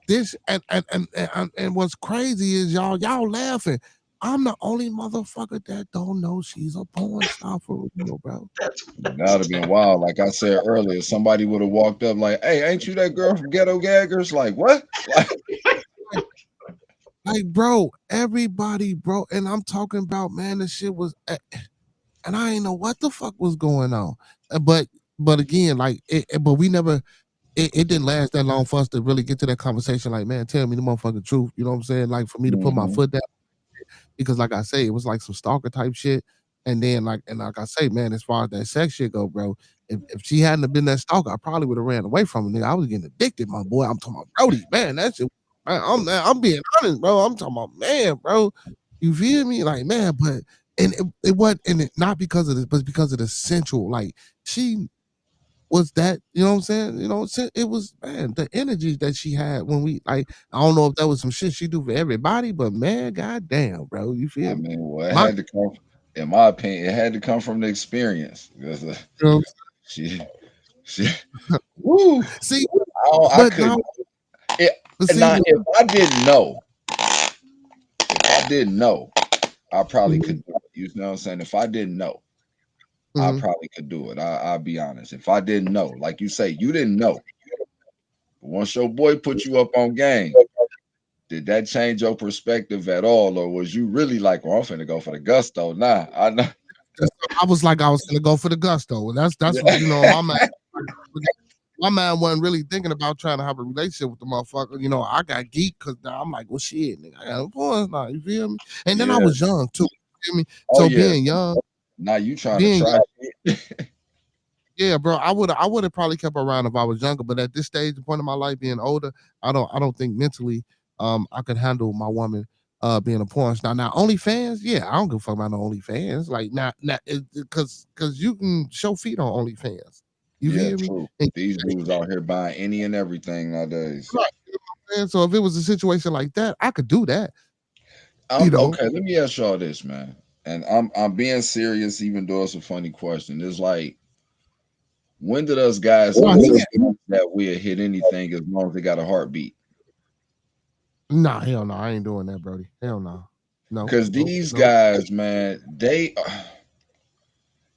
This and what's crazy is y'all laughing. I'm the only motherfucker that don't know she's a porn star for real, bro. That would have been wild. Like I said earlier, somebody would have walked up like, "Hey, ain't you that girl from Ghetto Gaggers?" Like, what? Like, bro, everybody, bro, and I'm talking about, man, the shit was, and I ain't know what the fuck was going on. But again, like, but we never, it didn't last that long for us to really get to that conversation. Like, man, tell me the motherfucking truth. You know what I'm saying? Like, for me to put my Mhm. foot down, because like I say, it was like some stalker type shit. And then like I say, man, as far as that sex shit go, bro, if she hadn't have been that stalker, I probably would have ran away from her. Nigga, I was getting addicted, my boy. I'm talking about Brody, man. That shit. I'm being honest, bro. I'm talking about, man, bro. You feel me? Like, man, but and it wasn't, and it not because of this, but because of the central. Like, she was that, you know what I'm saying? You know, it was, man, the energy that she had when we, like, I don't know if that was some shit she do for everybody, but man, goddamn, bro, you I feel me? mean, well, it My, had to come, in my opinion, it had to come from the experience. Because you know, she, she, woo, see, I but now, couldn't. It, but and see, now, if I didn't know, I probably mhm, could do it. You know what I'm saying? If I didn't know, I mhm. probably could do it. I'll be honest. If I didn't know, like you say, you didn't know. But once your boy put you up on game, did that change your perspective at all? Or was you really like, well, I'm finna go for the gusto? Nah, I know. I was like, I was gonna go for the gusto, and that's what, Yeah. you know, my man wasn't really thinking about trying to have a relationship with the motherfucker. You know, I got geek because now I'm like, well, shit, nigga, I got a porn now. You feel me? And then I Yeah. was young too. You feel me? Oh So yeah. being young, Now you trying to being try shit. Yeah, bro. I would have probably kept around if I was younger, but at this stage, the point of my life being older, I don't think mentally I could handle my woman being a porn star. Now OnlyFans, yeah, I don't give a fuck about no OnlyFans. Like not because you can show feet on OnlyFans. You Yeah, feel me? true. And, These dudes out here buying any and everything nowadays. right, you know what I'm saying? So if it was a situation like that, I could do that. You I'm know, okay. Let me ask y'all this, man. And I'm being serious, even though it's a funny question. It's like, when did us guys Well, understand that we'll hit anything as long as they got a heartbeat? nah, hell no, I ain't doing that, Brody. Hell no, no, Because nope, these nope, guys, man,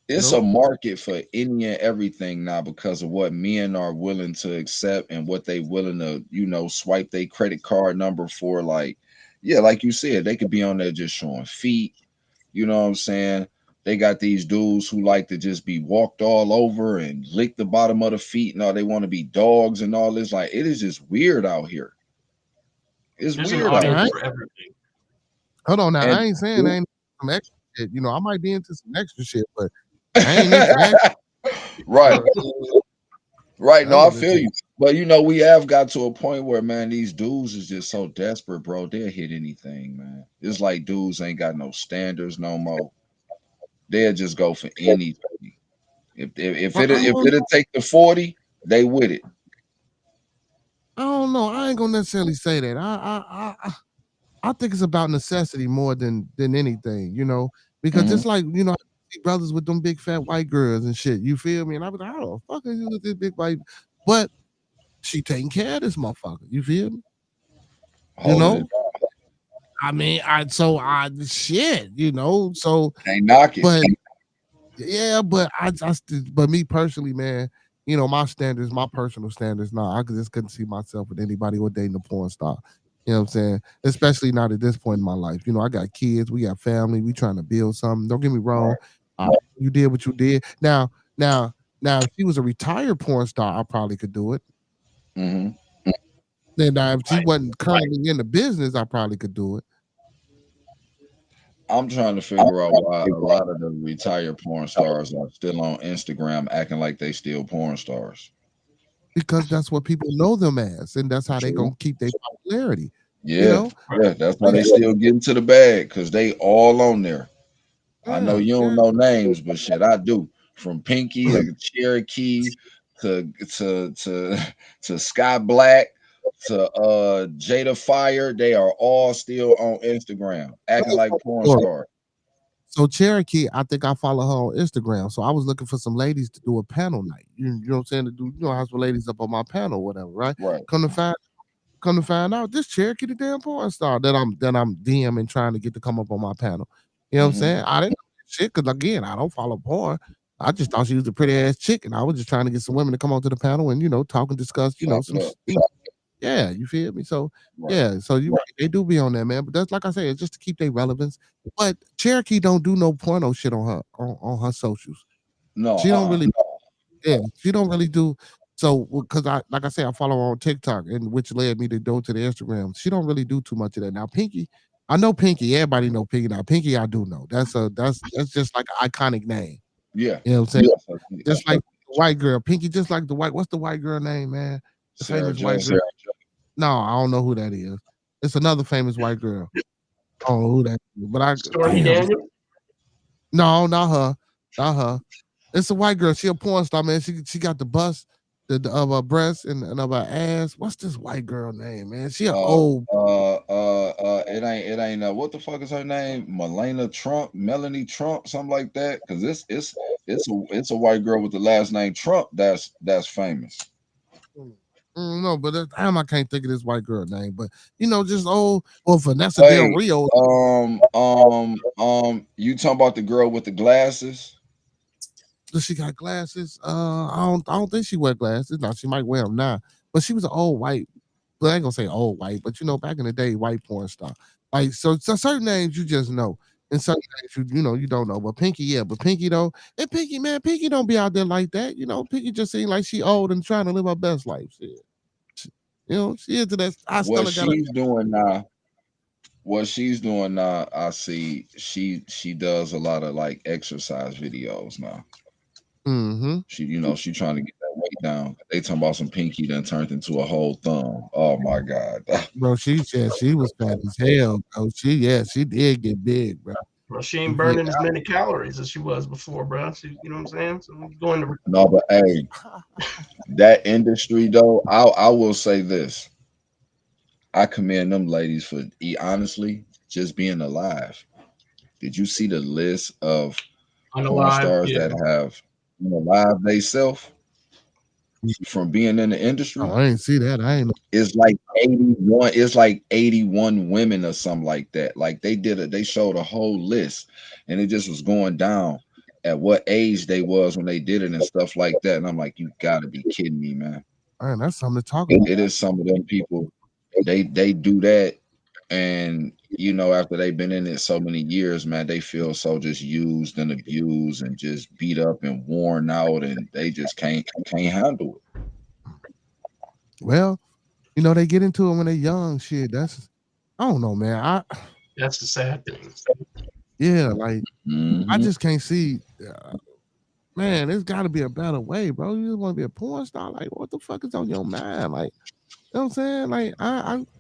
it's a nope. market for any and everything now because of what men are willing to accept and what they willing to, swipe their credit card number for. Like, yeah, like you said, they could be on there just showing feet. You know what I'm saying? They got these dudes who like to just be walked all over and lick the bottom of the feet, and all they want to be dogs and all this. Like, it is just weird out here. It's There's an weird out audience Now, here. for everything. hold on now. I And ain't saying I ain't some extra shit. You know, I might be into some extra shit, but I ain't into extra. right, right. I No, I ain't feel into you. But we have got to a point where, man, these dudes is just so desperate, bro. They'll hit anything, man. It's like dudes ain't got no standards no more. They'll just go for anything. If Well, it if it'll take the 40, they with it. I don't know. I ain't gonna necessarily say that. I think it's about necessity more than anything, you know, because Hmm. just like, you know, I see brothers with them big fat white girls and shit. You feel me? And I was like, how the fuck is you with this big white? But she taking care of this motherfucker. You feel me? You Holding it know? I mean, I shit, you know. So, Can't knock it. but yeah, but but me personally, man, you know, my standards, my personal standards, nah, I just couldn't see myself with anybody or dating a porn star. You know what I'm saying? Especially not at this point in my life. You know, I got kids, we got family, we trying to build something. Don't get me wrong. Right. You did what you did. Now, if she was a retired porn star, I probably could do it. Hmm. Then if she Right. wasn't currently in the business, I probably could do it. I'm trying to figure out why a lot of the retired porn stars are still on Instagram acting like they still porn stars. Because that's what people know them as, and that's how they True. gonna keep their popularity. You Yeah, know? yeah, that's why Like, they still getting to the bag because they all on there. I know yeah, you don't yeah. know names, but shit, I do. From Pinky to Cherokee to to Sky Black to Jada Fire, they are all still on Instagram acting like porn stars. So Cherokee, I think I follow her on Instagram. So I was looking for some ladies to do a panel night. You know what I'm saying? To do, you know, have some ladies up on my panel, whatever, right? Right. Come to find, Come to find out, this Cherokee the damn porn star that I'm DMing trying to get to come up on my panel. You know what I'm saying? I didn't know that shit because again, I don't follow porn. I just thought she was a pretty ass chick, and I was just trying to get some women to come onto the panel and talk and discuss, Chop some it up. yeah, you feel me? So Right. yeah, so you right, they do be on there, man. But that's like I say, it's just to keep their relevance. But Cherokee don't do no porno shit on her socials. No, She don't really, yeah, she don't really do. So because I like I say, I follow her on TikTok, and which led me to go to the Instagram. She don't really do too much of that. Now Pinky, I know Pinky. Everybody know Pinky. Now Pinky, I do know. That's just like an iconic name. Yeah. You know what I'm saying? Yeah. Just like the white girl, Pinky. Just like the white. What's the white girl name, man? The Sarah famous white Jane. girl. No, I don't know who that is. It's another famous white girl. I don't know who that is, but Stormy Daniels? No, not her. Not her. It's a white girl. She a porn star, man. She got the bust of her breast and of her ass. What's this white girl name, man? She an old. It ain't. What the fuck is her name? Melanie Trump, something like that. Because it's a white girl with the last name Trump. That's famous. No, but damn, I can't think of this white girl name. But just old or Vanessa Del Rio. You talking about the girl with the glasses? Does she got glasses? I don't think she wear glasses. Now she might wear them now, but she was an old white. Well, I ain't gonna say old white, but back in the day, white porn star. Like so certain names you just know, and certain names you don't know. But Pinky, yeah, but Pinky though, and Pinky, man, Pinky don't be out there like that. Pinky just seems like she old and trying to live her best life. Shit. She into that. What she's doing now, I see she does a lot of like exercise videos now. Mm-hmm. She trying to get that weight down. They talking about some Pinky then turned into a whole thumb. Oh my god, bro! She was fat as hell. Oh, she did get big, bro. Well, she ain't burning as many calories as she was before, bro. You know what I'm saying? So going to no, but hey, that industry though, I will say this. I commend them ladies for honestly just being alive. Did you see the list of porn stars that have alive themselves from being in the industry? Oh, I ain't see that. It's like 81. It's like 81 women or something like that. Like they showed a whole list, and it just was going down at what age they was when they did it and stuff like that. And I'm like, you gotta be kidding me, man. Man, that's something to talk about. It is some of them people. They do that, and after they've been in it so many years, man, they feel so just used and abused and just beat up and worn out, and they just can't handle it. Well, they get into it when they're young. Shit, I don't know, man. That's the sad thing. Yeah, like I just can't see. Man, there's got to be a better way, bro. You just want to be a porn star? Like, what the fuck is on your mind? Like, you know what I'm saying? Like,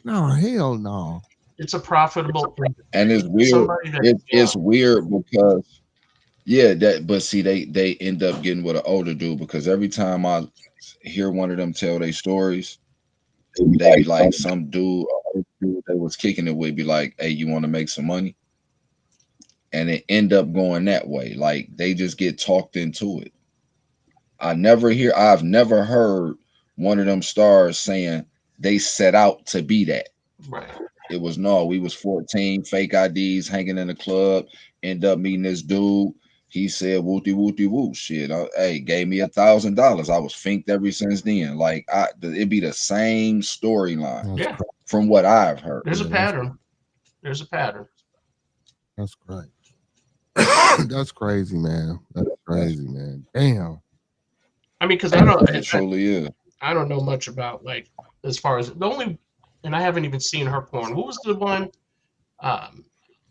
no, hell no. It's a profitable, and it's weird. It's weird because but see, they end up getting with an older dude because every time I hear one of them tell their stories, they be like some dude they was kicking it with be like, hey, you want to make some money? And it end up going that way. Like they just get talked into it. I've never heard one of them stars saying they set out to be that. Right. It was no, we was 14, fake IDs, hanging in the club, end up meeting this dude. He said wooty wooty woo shit. Hey, gave me $1,000. I was finked ever since then. Like it'd be the same storyline. Yeah. From what I've heard. There's a pattern. There's a pattern. That's great. That's crazy, man. That's crazy, man. Damn. I mean, because I don't. It truly is. I don't know much about like as far as the only, and I haven't even seen her porn. What was the one?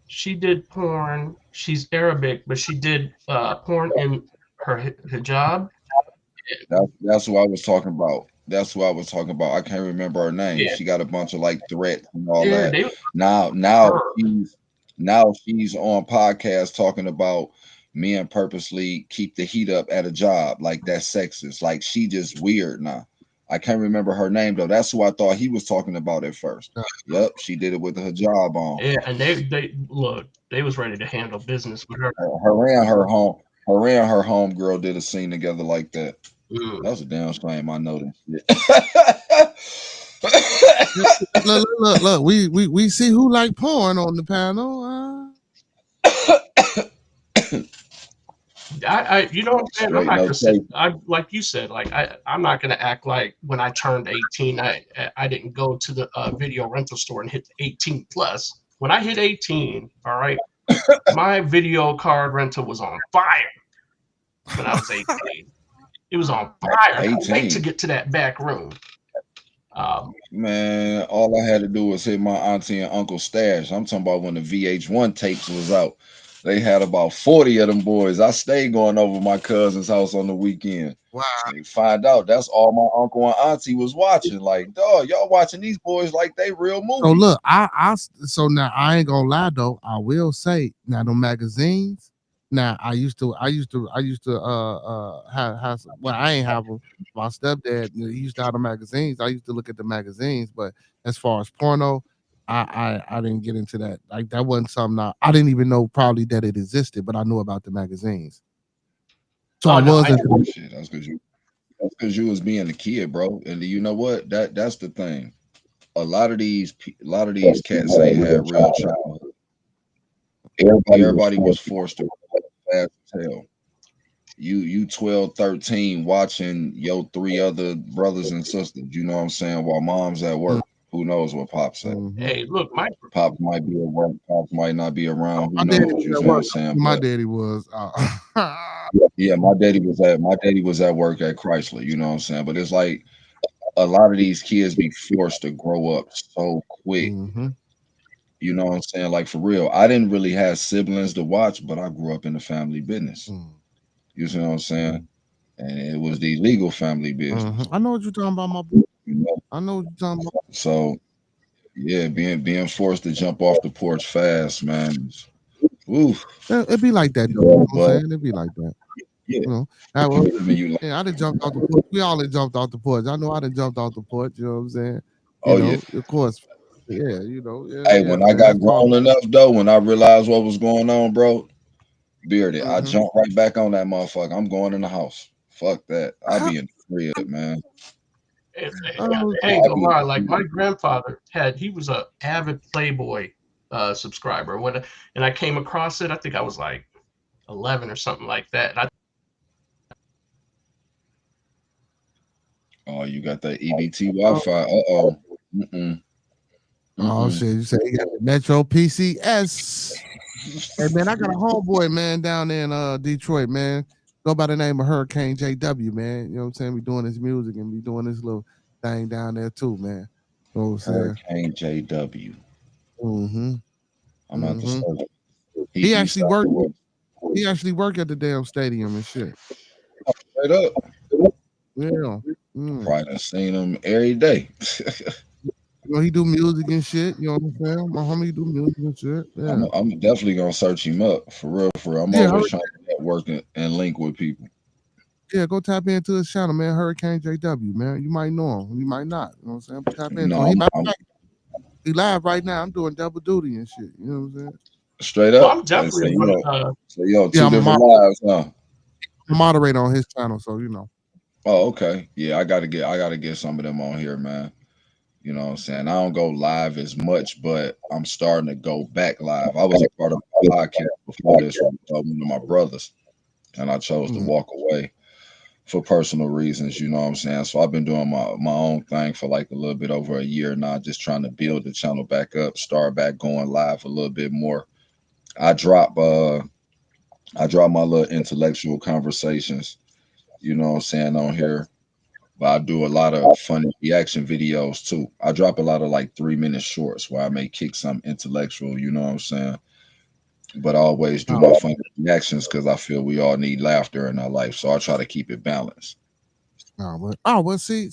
She did porn. She's Arabic, but she did porn in her hijab. That's what I was talking about. That's what I was talking about. I can't remember her name. Yeah. She got a bunch of like threats and all that. Now she's on podcast talking about men purposely keep the heat up at a job. Like that's sexist. Like she just weird now. I can't remember her name though. That's who I thought he was talking about at first. Yep, she did it with her job on. Yeah, and they was ready to handle business with her. Her and her home girl did a scene together like that. That was a damn shame. I know that shit. Look. We see who like porn on the panel. You know what I'm saying? I'm Straight not no gonna sit. tape. Like you said, like I'm not gonna act like when I turned 18, I didn't go to the video rental store and hit 18 plus. When I hit 18, all right, my video card rental was on fire. When I was 18, it was on fire. I couldn't wait to 18. get to that back room. Man, all I had to do was hit my auntie and uncle stash. I'm talking about when the VH1 tapes was out. They had about 40 of them boys. I stayed going over my cousin's house on the weekend. Wow. They find out that's all my uncle and auntie was watching. Like, dog, y'all watching these boys like they real So movies. look, so now I ain't gonna lie though. I will say now the magazines. Now I used to have well I ain't have them. My stepdad he used to have the magazines. I used to look at the magazines, but as far as porno, I didn't get into that. Like that wasn't something I didn't even know probably that it existed, but I knew about the magazines. So I Oh no, was into Shit, that's because you was being a kid, bro. And you know what? That's the thing. A lot of these cats ain't had real childhood. Everybody was forced to grow up fast as hell. You 12, 13 watching your three other brothers and sisters, you know what I'm saying, while mom's at work. Who knows what Pop's at? Mhm. hey, look, my Pop might be at work, Pop might not be around, My who daddy knows? was You at see what I'm work. saying? My But daddy was. yeah, my daddy was at work at Chrysler, you know what I'm saying? But it's like a lot of these kids be forced to grow up so quick. Mhm. You know what I'm saying? Like for real. I didn't really have siblings to watch, but I grew up in the family business. Mm. You see what I'm saying? And it was the legal family business. I know what you're talking about, my boy. You know? I know what you're talking about. So yeah, being forced to jump off the porch fast, man. Oof. It be like that, though. You know what I'm But saying? It be like that. yeah, You know. That was, I mean, you like, yeah, I done jumped off the porch. We all done jumped off the porch. I know I done jumped off the porch. You know what I'm saying? You oh yeah. know, of course. Yeah, you know. Hey, Yeah, when I man. That's got part. grown enough though, when I realized what was going on, bro, bearded, I Mm-hmm. jumped right back on that motherfucker. I'm going in the house. Fuck that. I'll be in the crib, man. Oh, I ain't I'll gonna be in lie. the Like crib. my grandfather he was a avid Playboy subscriber. And I came across it, I think I was like 11 or something like that. And Oh, you got that EBT oh, Wi-Fi. Uh-oh. Mm-mm. oh Mm-mm. shit! You say you got the Metro PCS. Hey man, I got a homeboy man down there in Detroit, man. Go by the name of Hurricane JW, man. You know what I'm saying? We doing this music and we doing this little thing down there too, man. You know what I'm saying? Hurricane JW. Mm-hmm. I'm out to Mm-hmm. search. He East actually side of worked. the world. He actually worked at the damn stadium and shit. Straight up. Yeah. I Mm. probably done seen him every day. You know, he do music and shit. You know what I'm saying? My homie do music and shit. Yeah. I'm definitely gonna search him up for real. For real. I'm Yeah. always trying to network and link with people. Yeah. Go tap into his channel, man. Hurricane JW, man. You might know him. You might not. You know what I'm saying? But tap into No, him. He might I'm he live right now. I'm doing double duty and shit. You know what I'm saying? straight well, up. I'm And definitely say one. yo, Yeah, two different lives, huh? a moderator on his channel, so you know. Oh, okay. Yeah, I gotta get some of them on here, man. You know what I'm saying? I don't go live as much, but I'm starting to go back live. I was a part of a podcast before this with one of my brothers, and I chose to Mm. walk away for personal reasons. You know what I'm saying? So I've been doing my own thing for like a little bit over a year now, just trying to build the channel back up, start back going live a little bit more. I drop uh I drop my little intellectual conversations, you know what I'm saying, on here. But I do a lot of funny reaction videos too. I drop a lot of like 3 minute shorts where I may kick some intellectual, you know what I'm saying? But I always do my Oh, funny reactions because I feel we all need laughter in our life. So I try to keep it balanced. well, see,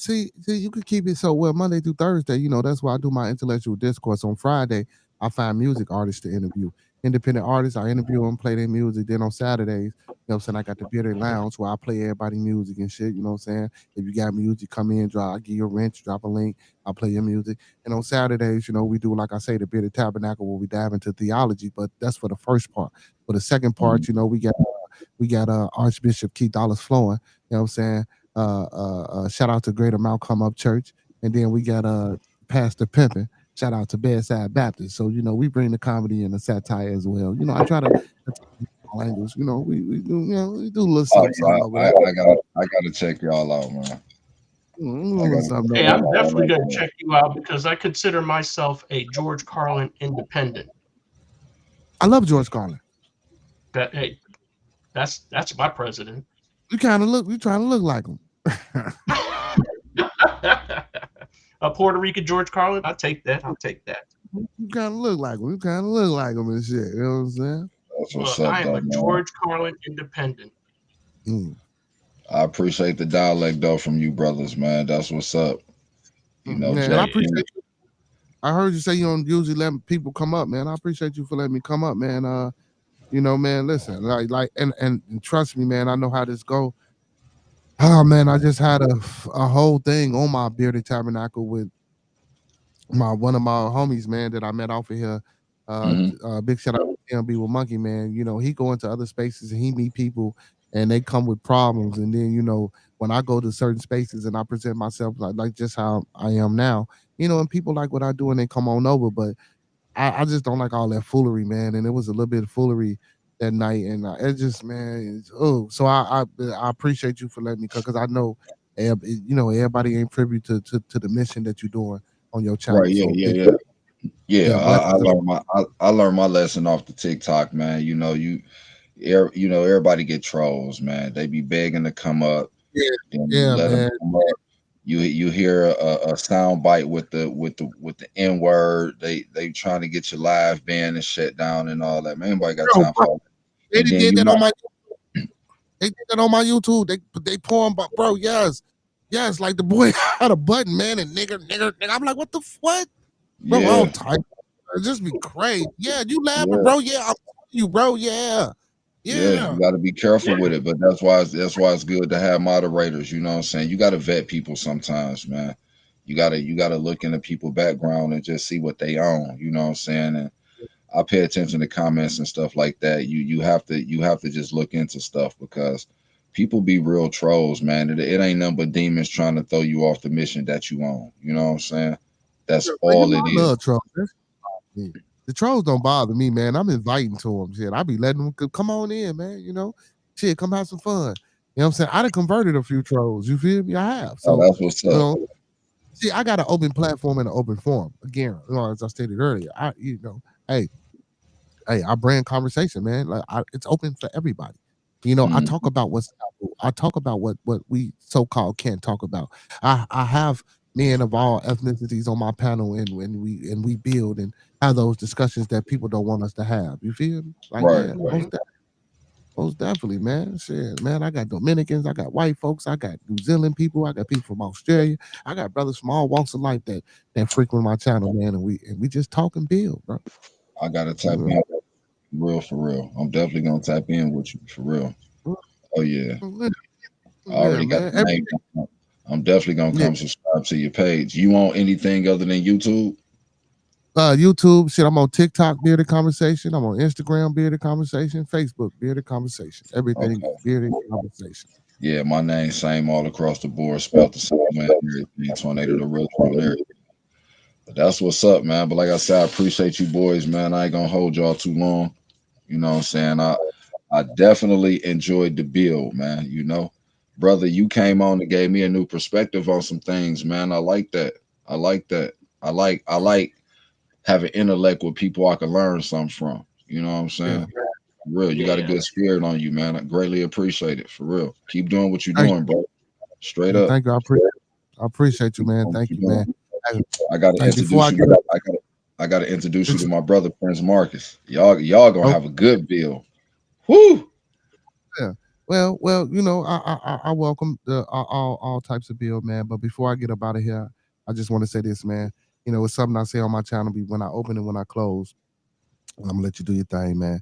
you could keep it so well Monday through Thursday. You know, that's why I do my intellectual discourse on Friday. I find music artists to interview, independent artists. I interview them, play their music. Then on Saturdays, you know what I'm saying, I got the Bearded Lounge where I play everybody music and shit. You know what I'm saying? If you got music, come in, drop. I give you a wrench, drop a link. I'll play your music. And on Saturdays, you know, we do like I say, the Bearded Tabernacle where we dive into theology. But that's for the first part. For the second Mhm. part, you know, we got Archbishop Keith Dallas flowing. You know what I'm saying? Shout out to Greater Mount Come Up Church. You and then we got Pastor Pimpin. Shout out to Bedside Baptist. So we bring the comedy and the satire as well. I try to all angles. We do we do a little Oh something over yeah, there. I gotta check y'all out, man. A I little gotta something Hey, over check I'm there. y'all definitely out. going to check you out because I consider myself a George Carlin independent. I love George Carlin. That hey, that's my president. We trying to look like him. A Puerto Rican George Carlin. I'll take that. I'll take that. You kind of look like him. You kind of look like him and shit. You know what I'm saying? That's what's Look, up, I am though, a man. George Carlin independent. Mm. I appreciate the dialect though from you brothers, man. That's what's up. Man, and I Jack. appreciate you. I heard you say you don't usually let people come up, man. I appreciate you for letting me come up, man. Man, listen, and trust me, man. I know how this go. Oh man, I just had a whole thing on my bearded tabernacle with my one of my homies, man, that I met off of here. Hmm. Big shout out to MB with Monkey, man. He go into other spaces and he meet people and they come with problems. And then, when I go to certain spaces and I present myself like just how I am now, and people like what I do and they come on over. But I just don't like all that foolery, man. And it was a little bit of foolery that night. And it just, man, so I appreciate you for letting me come because I know, everybody ain't privy to the mission that you're doing on your Right. channel. Yeah. So Yeah. big, Yeah. Yeah. yeah, I blessings. learned I learned my lesson off the TikTok, man. Everybody get trolls, man. They be begging to come up. Yeah, Then you yeah, let them man. come up. You hear a sound bite with the N word. They trying to get your live banned and shut down and all that. Man, anybody got Bro, time bro, for all that? they And then did you that might on my they did that on my YouTube. They pouring, but bro, yes. Yes, like the boy had a button, man, and nigger. I'm like, what the what? Bro, I yeah, don't type. It just be crazy. Yeah, you laughing, yeah. bro. Yeah, I'm telling you, bro. Yeah. Yeah, Yeah. you got to be careful with it, but that's why it's good to have moderators. You know what I'm saying? You got to vet people sometimes, man. You gotta look into people' background and just see what they own. You know what I'm saying? And I pay attention to comments and stuff like that. You have to just look into stuff because people be real trolls, man. It ain't nothing but demons trying to throw you off the mission that you own. You know what I'm saying? That's But all it I is. love trolls. Me. The trolls don't bother me, man. I'm inviting to them. Shit, I be letting them come on in, man. Shit, come have some fun. You know what I'm saying? I done converted a few trolls. You feel me? I have. Oh, So, that's what's you up. know, see, I got an open platform and an open forum. Again, as I stated earlier, hey, I brand conversation, man. Like, it's open for everybody. I Mm, talk about what's taboo. I talk about what we so called can't talk about. I have men of all ethnicities on my panel, and when we build and have those discussions that people don't want us to have. You feel me? Like, right, yeah, right. most definitely, man. Shit, man. I got Dominicans, I got white folks, I got New Zealand people, I got people from Australia, I got brothers from all walks of life that frequent my channel, man, and we just talk and build, bro. I gotta tap You in for real. I'm definitely gonna tap in with you for real. know? Oh yeah, I Yeah, already got man. the name down. I'm definitely gonna Yeah. come subscribe to your page. You on anything other than YouTube? YouTube, shit. I'm on TikTok, Bearded Conversation. I'm on Instagram, Bearded Conversation. Facebook, Bearded Conversation. Everything, Okay. Bearded Conversation. Yeah, my name same all across the board, spelled the same way and everything. Tornado the real on there. But that's what's up, man. But like I said, I appreciate you boys, man. I ain't gonna hold y'all too long. You know what I'm saying? I definitely enjoyed the build, man. Brother, you came on and gave me a new perspective on some things, man. I like that. I like that. I like having intellect with people I can learn something from. You know what I'm Yeah. saying? For real, you got a Yeah. good spirit on you, man. I greatly appreciate it. For real, keep doing what you're Thank doing, bro. Straight you. up. Thank you. I appreciate you, Keep man. doing what Thank you're you, man. doing. Hey, I gotta hey, before introduce I you. get up, I gotta introduce you it's, to my brother Prince Marcus. Y'all gonna oh, have a good bill. Whoo! yeah. Well, I welcome all types of build, man. But before I get up out of here, I just want to say this, man. It's something I say on my channel when I open and when I close. I'm gonna let you do your thing, man.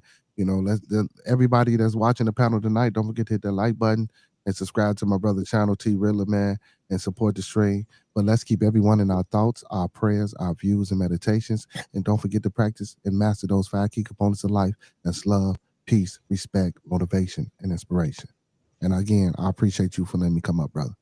Everybody that's watching the panel tonight, don't forget to hit that like button and subscribe to my brother channel T Rilla, man, and support the stream. But let's keep everyone in our thoughts, our prayers, our views, and meditations. And don't forget to practice and master those 5 key components of life. That's love, peace, respect, motivation, and inspiration. And again, I appreciate you for letting me come up, brother.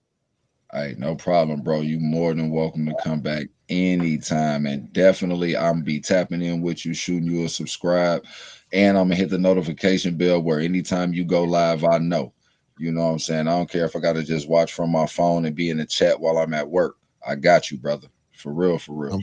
Hey, no problem, bro. You more than welcome to come back anytime. And definitely I'm be tapping in with you, shooting you a subscribe. And I'm gonna hit the notification bell where anytime you go live, I know. You know what I'm saying? I don't care if I gotta just watch from my phone and be in the chat while I'm at work. I got you, brother. For real, for real.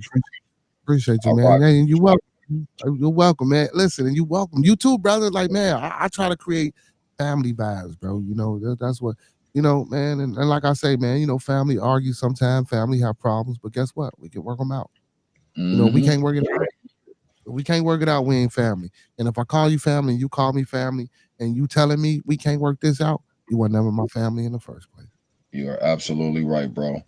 Appreciate you, I man. rock Hey, and with you you, bro. welcome. You're welcome, man. Listen, and you welcome. You too, brother. Like, man, I try to create family vibes, bro. You know, that's what, man. And like I say, man, family argue sometimes, family have problems, but guess what? We can work them out. We Hmm. can't work it out. We can't work it out. We ain't family. And if I call you family and you call me family and you telling me we can't work this out, you were never my family in the first place. You are absolutely right, bro.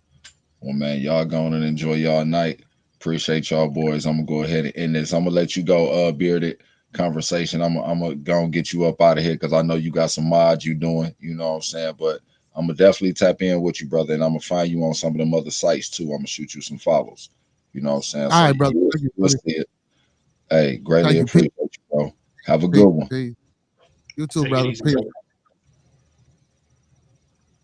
Well, man, y'all going and enjoy y'all night. Appreciate y'all, boys. I'm gonna go ahead and end this. I'm gonna let you go, bearded conversation. I'm gonna go and get you up out of here because I know you got some mods you doing. You know what I'm saying? But I'm gonna definitely tap in with you, brother, and I'm gonna find you on some of them other sites too. I'm gonna shoot you some follows. You know what I'm saying? All So right, brother. you Thank you, will buddy. see it. Hey, greatly Thank you. Peace, appreciate you, bro. Have a good peace, one. peace. You too, Take it brother. easy, Peace. brother.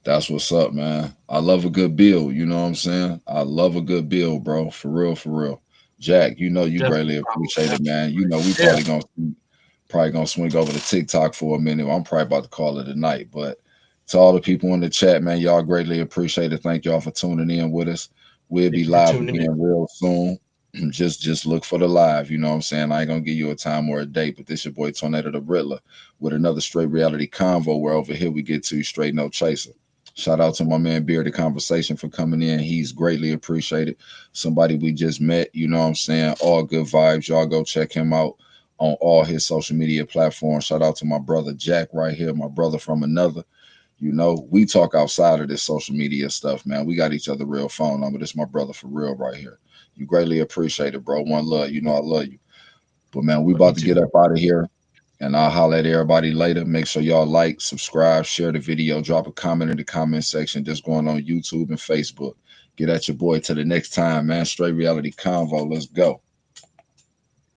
That's what's up, man. I love a good build. You know what I'm saying? I love a good build, bro. For real, for real. Jack, you know you Definitely. greatly appreciate it, man. You know we Yeah. probably gonna swing over to TikTok for a minute. I'm probably about to call it a night. But to all the people in the chat, man, y'all greatly appreciate it. Thank y'all for tuning in with us. We'll be Thank you for live tuning in. again real soon. Just look for the live. You know what I'm saying? I ain't gonna give you a time or a date, but this your boy Tornado the Riddler with another straight reality convo where over here we get to straight no chaser. Shout out to my man Bearded Conversation for coming in. He's greatly appreciated. Somebody we just met, you know what I'm saying? All good vibes. Y'all go check him out on all his social media platforms. Shout out to my brother Jack right here, my brother from another. You know, we talk outside of this social media stuff, man. We got each other real phone number. This my brother for real right here. You greatly appreciate it, bro. One love. You know I love you. But man, we Love you about to get too. up out of here. And I'll holler at everybody later. Make sure y'all like, subscribe, share the video, drop a comment in the comment section. Just going on YouTube and Facebook. Get at your boy till the next time, man. Straight reality convo. Let's go.